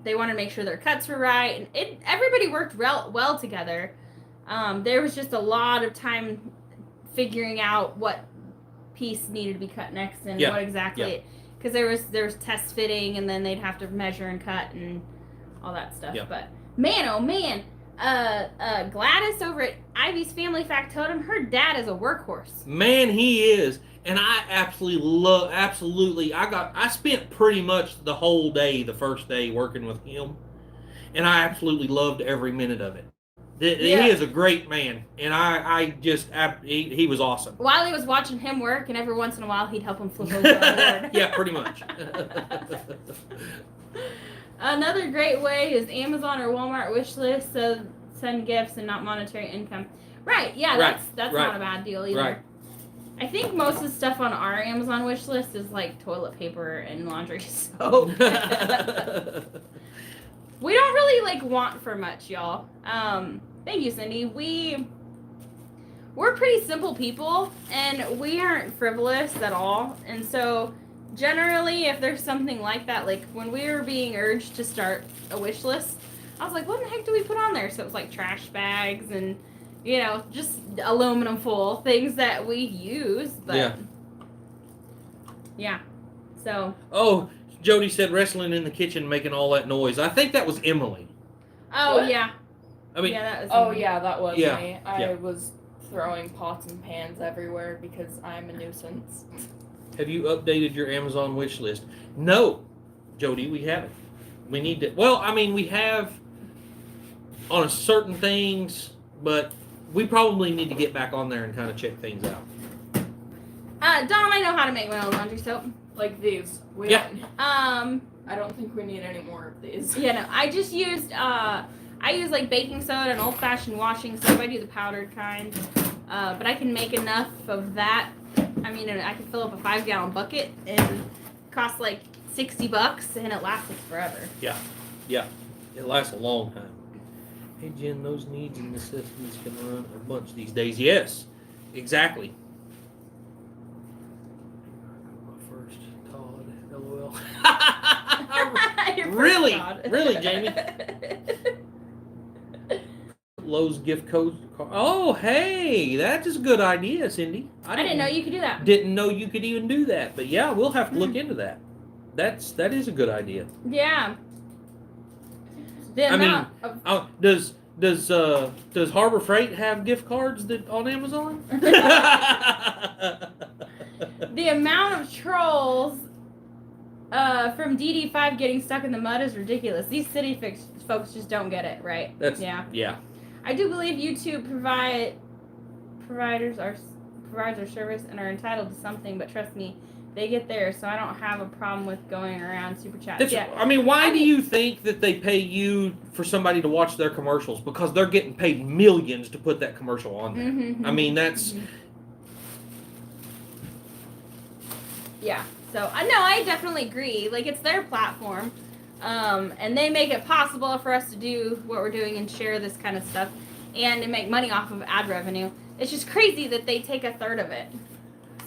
they want to make sure their cuts were right, and everybody worked well together. There was just a lot of time figuring out what piece needed to be cut next and what exactly, because there was test fitting, and then they'd have to measure and cut and all that stuff. But man, oh man, Gladys over at Ivy's Family Factotum, her dad is a workhorse. Man, he is. And I absolutely, I spent pretty much the whole day, the first day, working with him. And I absolutely loved every minute of it. He is a great man. And he was awesome. Wiley was watching him work, and every once in a while he'd help him flip over on board. Yeah, pretty much. Another great way is Amazon or Walmart wish list, so send gifts and not monetary income. Right, yeah, that's not a bad deal either. Right. I think most of the stuff on our Amazon wish list is like toilet paper and laundry soap. We don't really want for much, y'all. Thank you, Cindy. We're pretty simple people, and we aren't frivolous at all. And so generally, if there's something like that, like when we were being urged to start a wish list, I was like, what in the heck do we put on there? So it was like trash bags and just aluminum foil, things that we use, but yeah. So. Oh, Jody said wrestling in the kitchen making all that noise. I think that was Emily. Oh, what? yeah. I mean. Yeah, that was Emily. That was yeah. me. I was throwing pots and pans everywhere because I'm a nuisance. Have you updated your Amazon wish list? No, Jody, we haven't. We need to. Well, I mean, we have on certain things, but we probably need to get back on there and kind of check things out. Dom, I know how to make my own laundry soap. Like these. I don't think we need any more of these. Yeah, no. I just used, I use like baking soda and old-fashioned washing soap. I do the powdered kind. But I can make enough of that. I mean, I can fill up a 5-gallon bucket, and it costs like $60, and it lasts us forever. Yeah. It lasts a long time. Hey, Jen, those needs and necessities can run a bunch these days. Yes, exactly. First, Todd, LOL. Really? Todd. Really, Jamie? Lowe's gift code. Oh, hey, that's a good idea, Cindy. I didn't know you could do that. Didn't know you could even do that. But yeah, we'll have to look into that. That is a good idea. Yeah. Does Harbor Freight have gift cards on Amazon? The amount of trolls from DD5 getting stuck in the mud is ridiculous. These city folks just don't get it, right? Yeah. I do believe YouTube provides our service and are entitled to something, but trust me, they get there, so I don't have a problem with going around super chats. Why do you think that they pay you for somebody to watch their commercials? Because they're getting paid millions to put that commercial on there. Mm-hmm, I mean, that's... Mm-hmm. Yeah, so I definitely agree. Like, it's their platform, and they make it possible for us to do what we're doing and share this kind of stuff and to make money off of ad revenue. It's just crazy that they take a third of it.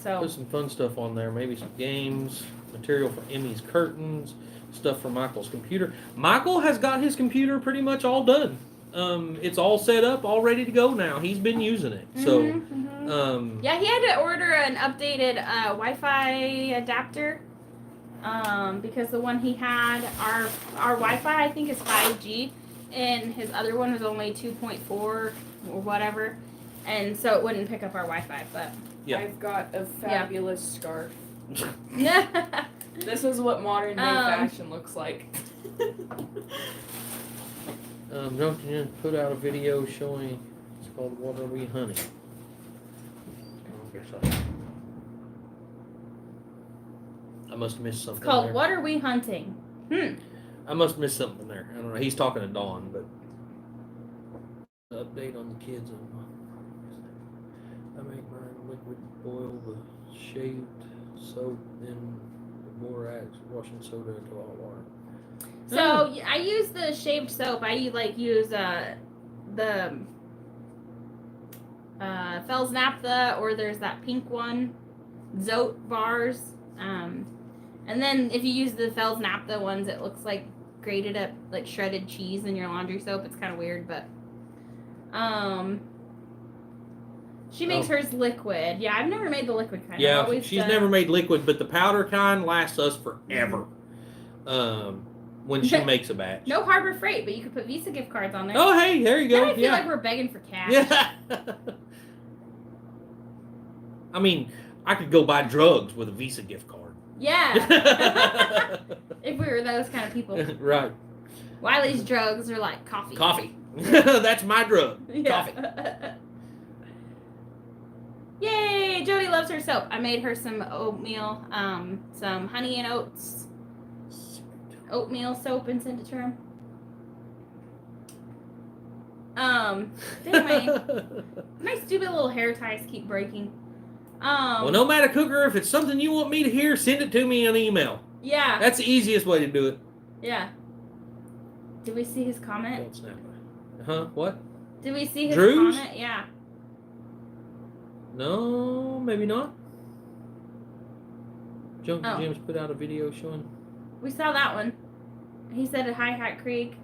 So. Put some fun stuff on there, maybe some games, material for Emmy's curtains, stuff for Michael's computer. Michael has got his computer pretty much all done. It's all set up, all ready to go now. He's been using it. So, yeah, he had to order an updated Wi-Fi adapter because the one he had, our Wi-Fi I think is 5G, and his other one was only 2.4 or whatever, and so it wouldn't pick up our Wi-Fi, but. Yeah. I've got a fabulous scarf. This is what modern day fashion looks like. Don't you put out a video showing, it's called What Are We Hunting? I must have missed something. It's called there. What Are We Hunting? I must have missed something there. I don't know. He's talking to Dawn, but update on the kids. I make mine liquid boil with shaved soap, then the borax, washing soda into hot water. So I use the shaved soap. I use the Fells Naphtha, or there's that pink one, Zote bars. And then if you use the Fells Naphtha ones, it looks like grated up, like shredded cheese in your laundry soap. It's kind of weird, but she makes hers liquid. Yeah, I've never made the liquid kind. Yeah, she's never made liquid, but the powder kind lasts us forever. When she makes a batch. No Harbor Freight, but you could put Visa gift cards on there. Oh, hey, there you go. Then I feel like we're begging for cash. Yeah. I mean, I could go buy drugs with a Visa gift card. Yeah. If we were those kind of people. Right. Wiley's drugs are like coffee. Coffee. That's my drug. Yeah. Coffee. Yay! Jody loves her soap. I made her some oatmeal, some honey and oats oatmeal soap and sent it to her. Anyway, my stupid little hair ties keep breaking. Well, no matter, Cooker, if it's something you want me to hear, send it to me on email. Yeah. That's the easiest way to do it. Yeah. Did we see his comment? Don't snap. Huh? What? Did we see his Drew's? comment? Yeah. No, maybe not. Junkie Oh. Jim's put out a video showing. We saw that one. He said at High Hat Creek.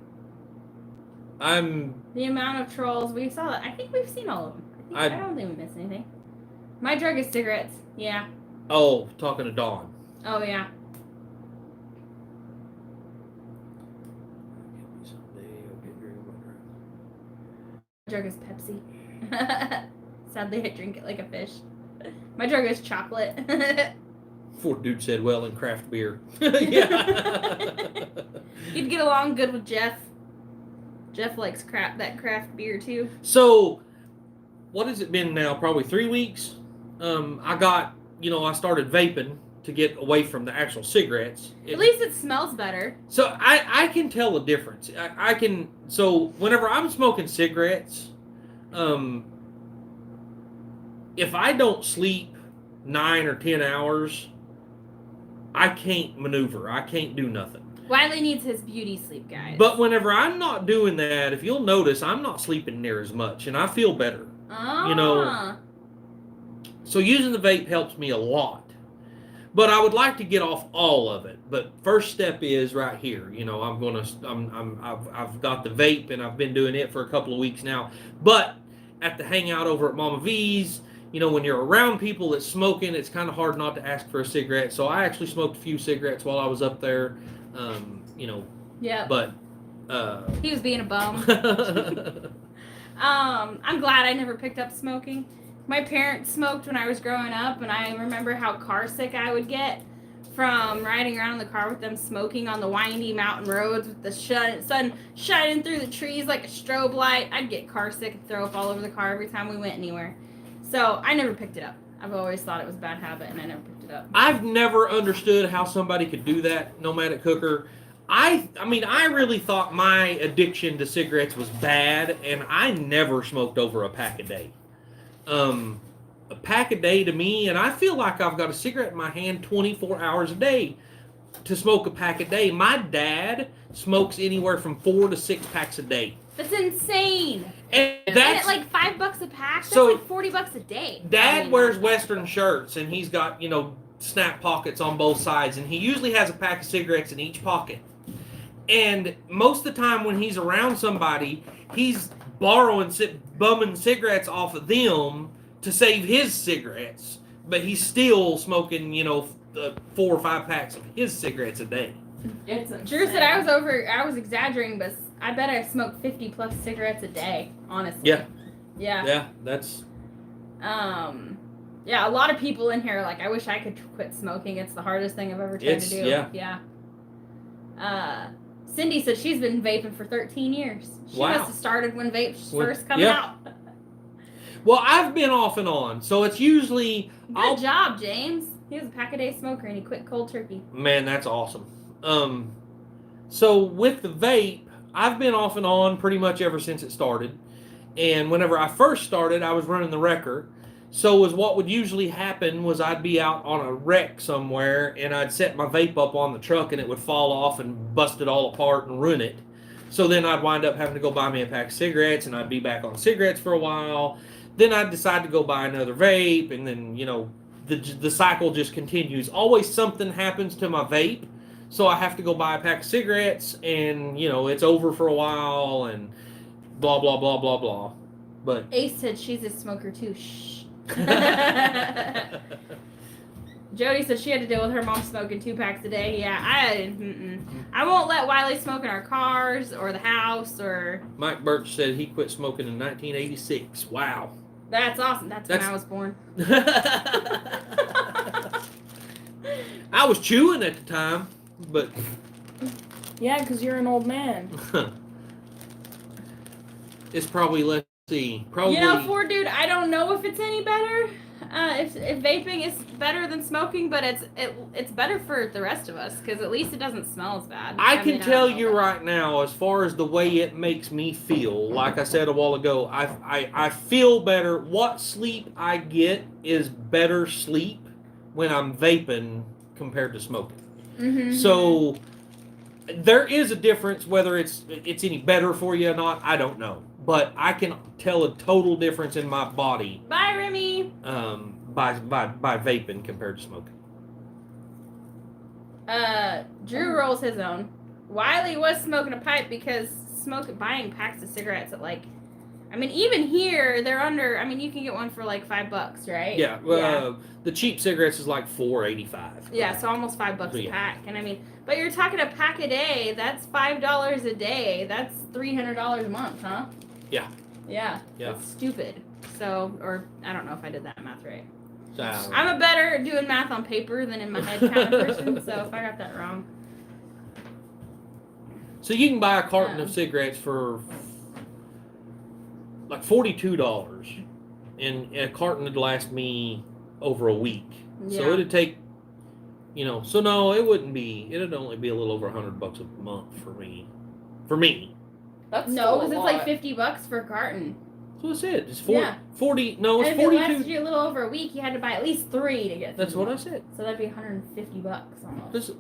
The amount of trolls. We saw that. I think we've seen all of them. I don't think we missed anything. My drug is cigarettes. Yeah. Oh, talking to Dawn. Oh, yeah. My drug is Pepsi. Sadly, I drink it like a fish. My drug is chocolate. Poor dude said, well, in craft beer. Yeah. You'd get along good with Jeff. Jeff likes that craft beer, too. So, what has it been now? Probably 3 weeks. I got, I started vaping to get away from the actual cigarettes. At least it smells better. So, I can tell the difference. So, whenever I'm smoking cigarettes, if I don't sleep 9 or 10 hours, I can't maneuver. I can't do nothing. Wiley needs his beauty sleep, guys. But whenever I'm not doing that, if you'll notice, I'm not sleeping near as much, and I feel better. Ah. So using the vape helps me a lot. But I would like to get off all of it. But first step is right here. I've got the vape, and I've been doing it for a couple of weeks now. But at the hangout over at Mama V's, when you're around people that's smoking, it's kind of hard not to ask for a cigarette. So I actually smoked a few cigarettes while I was up there. Yeah. But he was being a bum. I'm glad I never picked up smoking. My parents smoked when I was growing up, and I remember how car sick I would get from riding around in the car with them smoking on the windy mountain roads with the sun shining through the trees like a strobe light. I'd get car sick and throw up all over the car every time we went anywhere. So I never picked it up. I've always thought it was a bad habit, and I never picked it up. I've never understood how somebody could do that, Nomadic Cooker. I really thought my addiction to cigarettes was bad, and I never smoked over a pack a day. A pack a day to me, and I feel like I've got a cigarette in my hand 24 hours a day to smoke a pack a day. My dad smokes anywhere from 4 to 6 packs a day. That's insane. And at like $5 a pack, that's So, like $40 a day. Dad wears Western shirts, and he's got, snap pockets on both sides, and he usually has a pack of cigarettes in each pocket. And most of the time when he's around somebody, he's bumming cigarettes off of them to save his cigarettes. But he's still smoking, 4 or 5 packs of his cigarettes a day. Drew said I was exaggerating, but I bet I smoked 50 plus cigarettes a day, honestly. Yeah. Yeah. Yeah, that's... Yeah, a lot of people in here are like, I wish I could quit smoking. It's the hardest thing I've ever tried to do. Yeah. Cindy said she's been vaping for 13 years. She Wow. must have started when vapes first coming out. Well, I've been off and on, so it's usually... Good job, James. He was a pack-a-day smoker, and he quit cold turkey. Man, that's awesome. So with the vape, I've been off and on pretty much ever since it started. And whenever I first started, I was running the wrecker. So is what would usually happen was I'd be out on a wreck somewhere and I'd set my vape up on the truck and it would fall off and bust it all apart and ruin it. So then I'd wind up having to go buy me a pack of cigarettes and I'd be back on cigarettes for a while. Then I'd decide to go buy another vape and then, the cycle just continues. Always something happens to my vape. So I have to go buy a pack of cigarettes and, it's over for a while and blah, blah, blah, blah, blah. But Ace said she's a smoker too. Shh. Jody said she had to deal with her mom smoking 2 packs a day. Yeah, I won't let Wiley smoke in our cars or the house or. Mike Birch said he quit smoking in 1986. Wow. That's awesome. That's when I was born. I was chewing at the time, but. Yeah, because you're an old man. It's probably, let's see, probably. Ford dude, I don't know if it's any better. If vaping is better than smoking, but it's better for the rest of us because at least it doesn't smell as bad. I can tell you right now, as far as the way it makes me feel, like I said a while ago, I feel better. What sleep I get is better sleep when I'm vaping compared to smoking. Mm-hmm. So there is a difference. Whether it's any better for you or not, I don't know. But I can tell a total difference in my body. Bye, Remy. By vaping compared to smoking. Drew rolls his own. Wiley was smoking a pipe because buying packs of cigarettes at even here they're under. You can get one for like $5, right? Yeah. The cheap cigarettes is like $4.85. Yeah, so almost $5 a pack, and but you're talking a pack a day. That's $5 a day. That's $300 a month, huh? Yeah. Yeah. That's stupid. So, or I don't know if I did that math right. So, I'm a better doing math on paper than in my head kind of person. So if I got that wrong. So you can buy a carton of cigarettes for like $42, and a carton would last me over a week. Yeah. So it'd take, so no, it wouldn't be. It'd only be a little over $100 a month for me. For me. That's no, because it's like $50 for a carton. That's what I said. It's 40. Yeah. 40. No, it's and 42. If it lasted you a little over a week, you had to buy at least 3 to get. That's what I said. So that'd be $150 almost.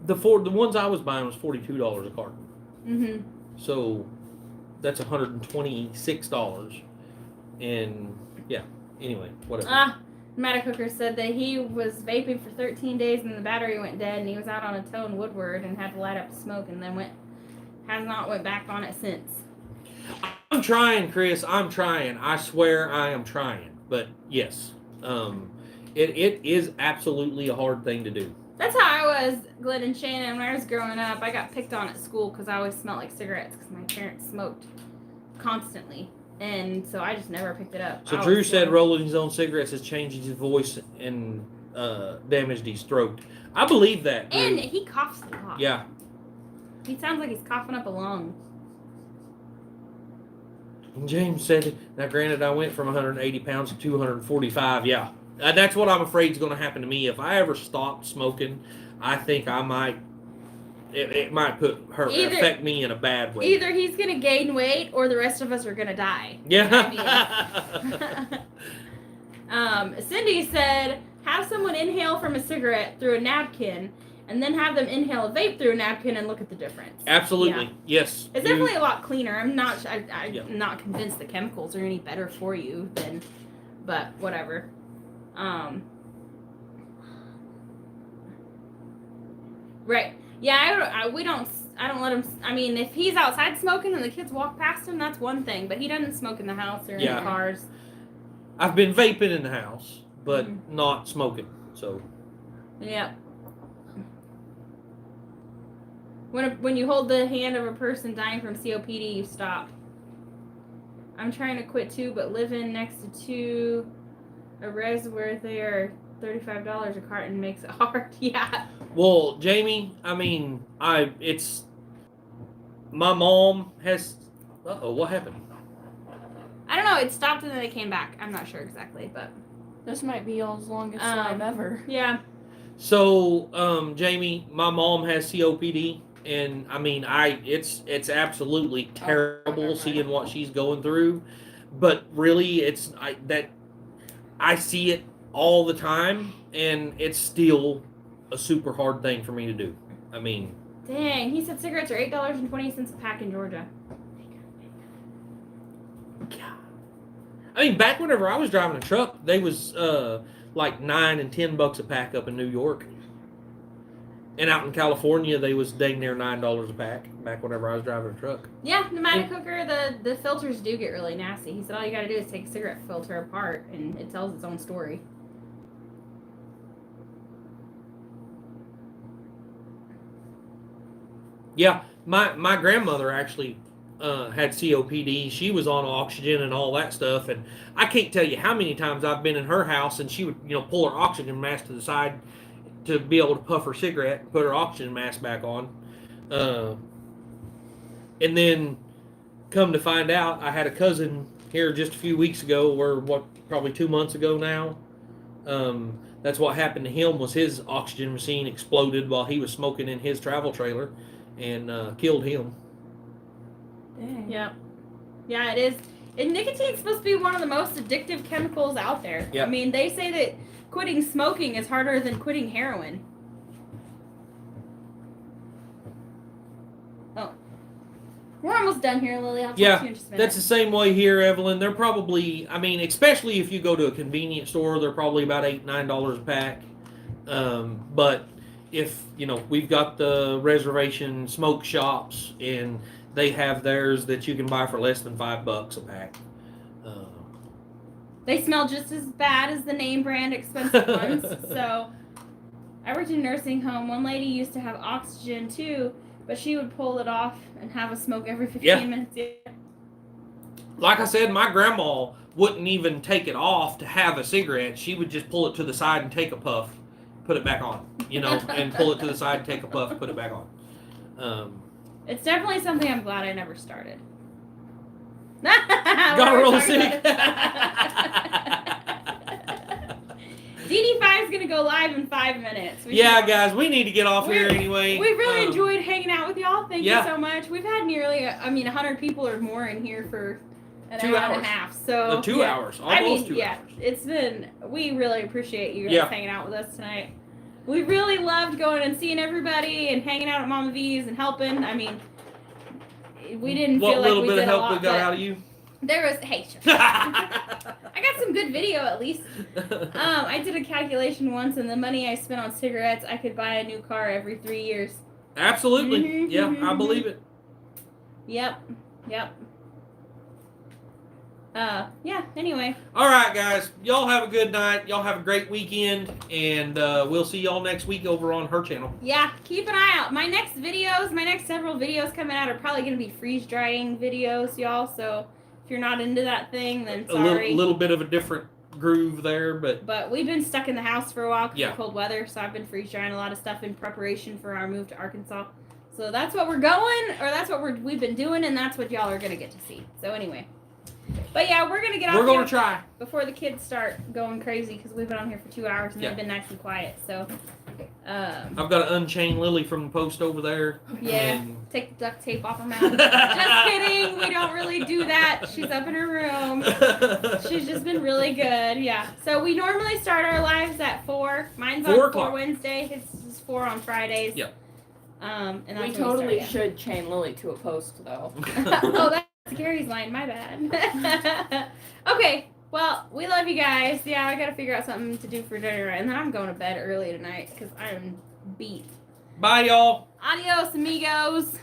The ones I was buying was $42 a carton. Mm-hmm. So that's $126, and yeah. Anyway, whatever. Matacooker said that he was vaping for 13 days and the battery went dead, and he was out on a tow in Woodward and had to light up to smoke, and then has not went back on it since. I'm trying, Chris. I'm trying. I swear I am trying. But yes, it is absolutely a hard thing to do. That's how I was, Glenn and Shannon, when I was growing up. I got picked on at school because I always smelled like cigarettes because my parents smoked constantly. And so I just never picked it up. So Drew said rolling his own cigarettes has changed his voice and damaged his throat. I believe that, Drew. And he coughs a lot. Yeah. He sounds like he's coughing up a lung. And James said, now granted, I went from 180 pounds to 245. Yeah. That's what I'm afraid is going to happen to me. If I ever stopped smoking, I think I might. It might affect me in a bad way. Either he's going to gain weight or the rest of us are going to die. Yeah. Cindy said, have someone inhale from a cigarette through a napkin and then have them inhale a vape through a napkin and look at the difference. Absolutely. Yeah. Yes. It's definitely a lot cleaner. I'm not not convinced the chemicals are any better for you but whatever. Right. Yeah, I don't let him. If he's outside smoking and the kids walk past him, that's one thing. But he doesn't smoke in the house or in the cars. I've been vaping in the house, but not smoking. So. Yeah. When you hold the hand of a person dying from COPD, you stop. I'm trying to quit too, but living next to a res where they are $35 a carton makes it hard. Yeah. Well, Jamie, it's my mom has. What happened? I don't know. It stopped and then it came back. I'm not sure exactly, but this might be y'all's longest time ever. Yeah. So, Jamie, my mom has COPD, and it's absolutely terrible seeing what she's going through. but really, I see it all the time, and it's still a super hard thing for me to do. I mean, dang, he said cigarettes are $8.20 a pack in Georgia. I mean, back whenever I was driving a truck, they was like $9 and $10 a pack up in New York, and out in California, they was dang near $9 a pack. Back whenever I was driving a truck. Yeah, pneumatic cooker, the filters do get really nasty. He said all you got to do is take a cigarette filter apart, and it tells its own story. Yeah, my grandmother actually had COPD. She was on oxygen and all that stuff, and I can't tell you how many times I've been in her house, and she would pull her oxygen mask to the side to be able to puff her cigarette and put her oxygen mask back on. And then come to find out, I had a cousin here just a few weeks ago, or probably 2 months ago now. That's what happened to him. Was his oxygen machine exploded while he was smoking in his travel trailer, and killed him. Dang. Yep. Yeah, it is. And nicotine's supposed to be one of the most addictive chemicals out there. Yep. I mean, they say that quitting smoking is harder than quitting heroin. Oh. We're almost done here, Lily. I'll talk to you in just a minute. That's the same way here, Evelyn. They're probably, I mean, especially if you go to a convenience store, they're probably about $8, $9 a pack. But if, we've got the reservation smoke shops, and they have theirs that you can buy for less than $5 a pack. They smell just as bad as the name brand expensive ones. So, I worked in a nursing home. One lady used to have oxygen too, but she would pull it off and have a smoke every 15 minutes. Yeah. Like I said, my grandma wouldn't even take it off to have a cigarette. She would just pull it to the side and take a puff, put it back on, and pull it to the side, take a puff, put it back on. It's definitely something I'm glad I never started. Got real sick. DD5 is going to go live in 5 minutes. Guys, we need to get off here anyway. We really enjoyed hanging out with y'all. Thank you yeah. so much. We've had nearly, 100 people or more in here for an 2 hour hours. and a half. So 2 hours. Almost 2 hours. It's been, we really appreciate you guys hanging out with us tonight. We really loved going and seeing everybody and hanging out at Mama V's and helping. I mean, we didn't feel like we did a lot. What little bit of help we got out of you? There was, hey, I got some good video at least. I did a calculation once, and the money I spent on cigarettes, I could buy a new car every 3 years. Absolutely. Mm-hmm, yeah, mm-hmm. I believe it. Yep. Anyway. All right, guys. Y'all have a good night. Y'all have a great weekend, and we'll see y'all next week over on her channel. Yeah, keep an eye out. My next several videos coming out are probably going to be freeze drying videos, y'all. So if you're not into that thing, then sorry. A little bit of a different groove there, but we've been stuck in the house for a while because of Yeah. cold weather, so I've been freeze drying a lot of stuff in preparation for our move to Arkansas. So that's what we're going, or that's what we've been doing, and that's what y'all are gonna get to see. So anyway, but yeah, we're gonna get off. we're gonna here try. before the kids start going crazy because we've been on here for 2 hours and Yeah. they've been nice and quiet. So I've got to unchain Lily from the post over there. yeah, and- take the duct tape off her mouth. Just kidding. We don't really do that. She's up in her room. She's just been really good. Yeah. So we normally start our lives at 4. Mine's 4 on o'clock. 4 Wednesday. His is 4 on Fridays. Yep. And that's We when totally start, should chain Lily to a post, though. Oh, that's Gary's line. My bad. Okay. Well, we love you guys. Yeah, I got to figure out something to do for dinner. And then I'm going to bed early tonight because I'm beat. Bye, y'all. Adios, amigos.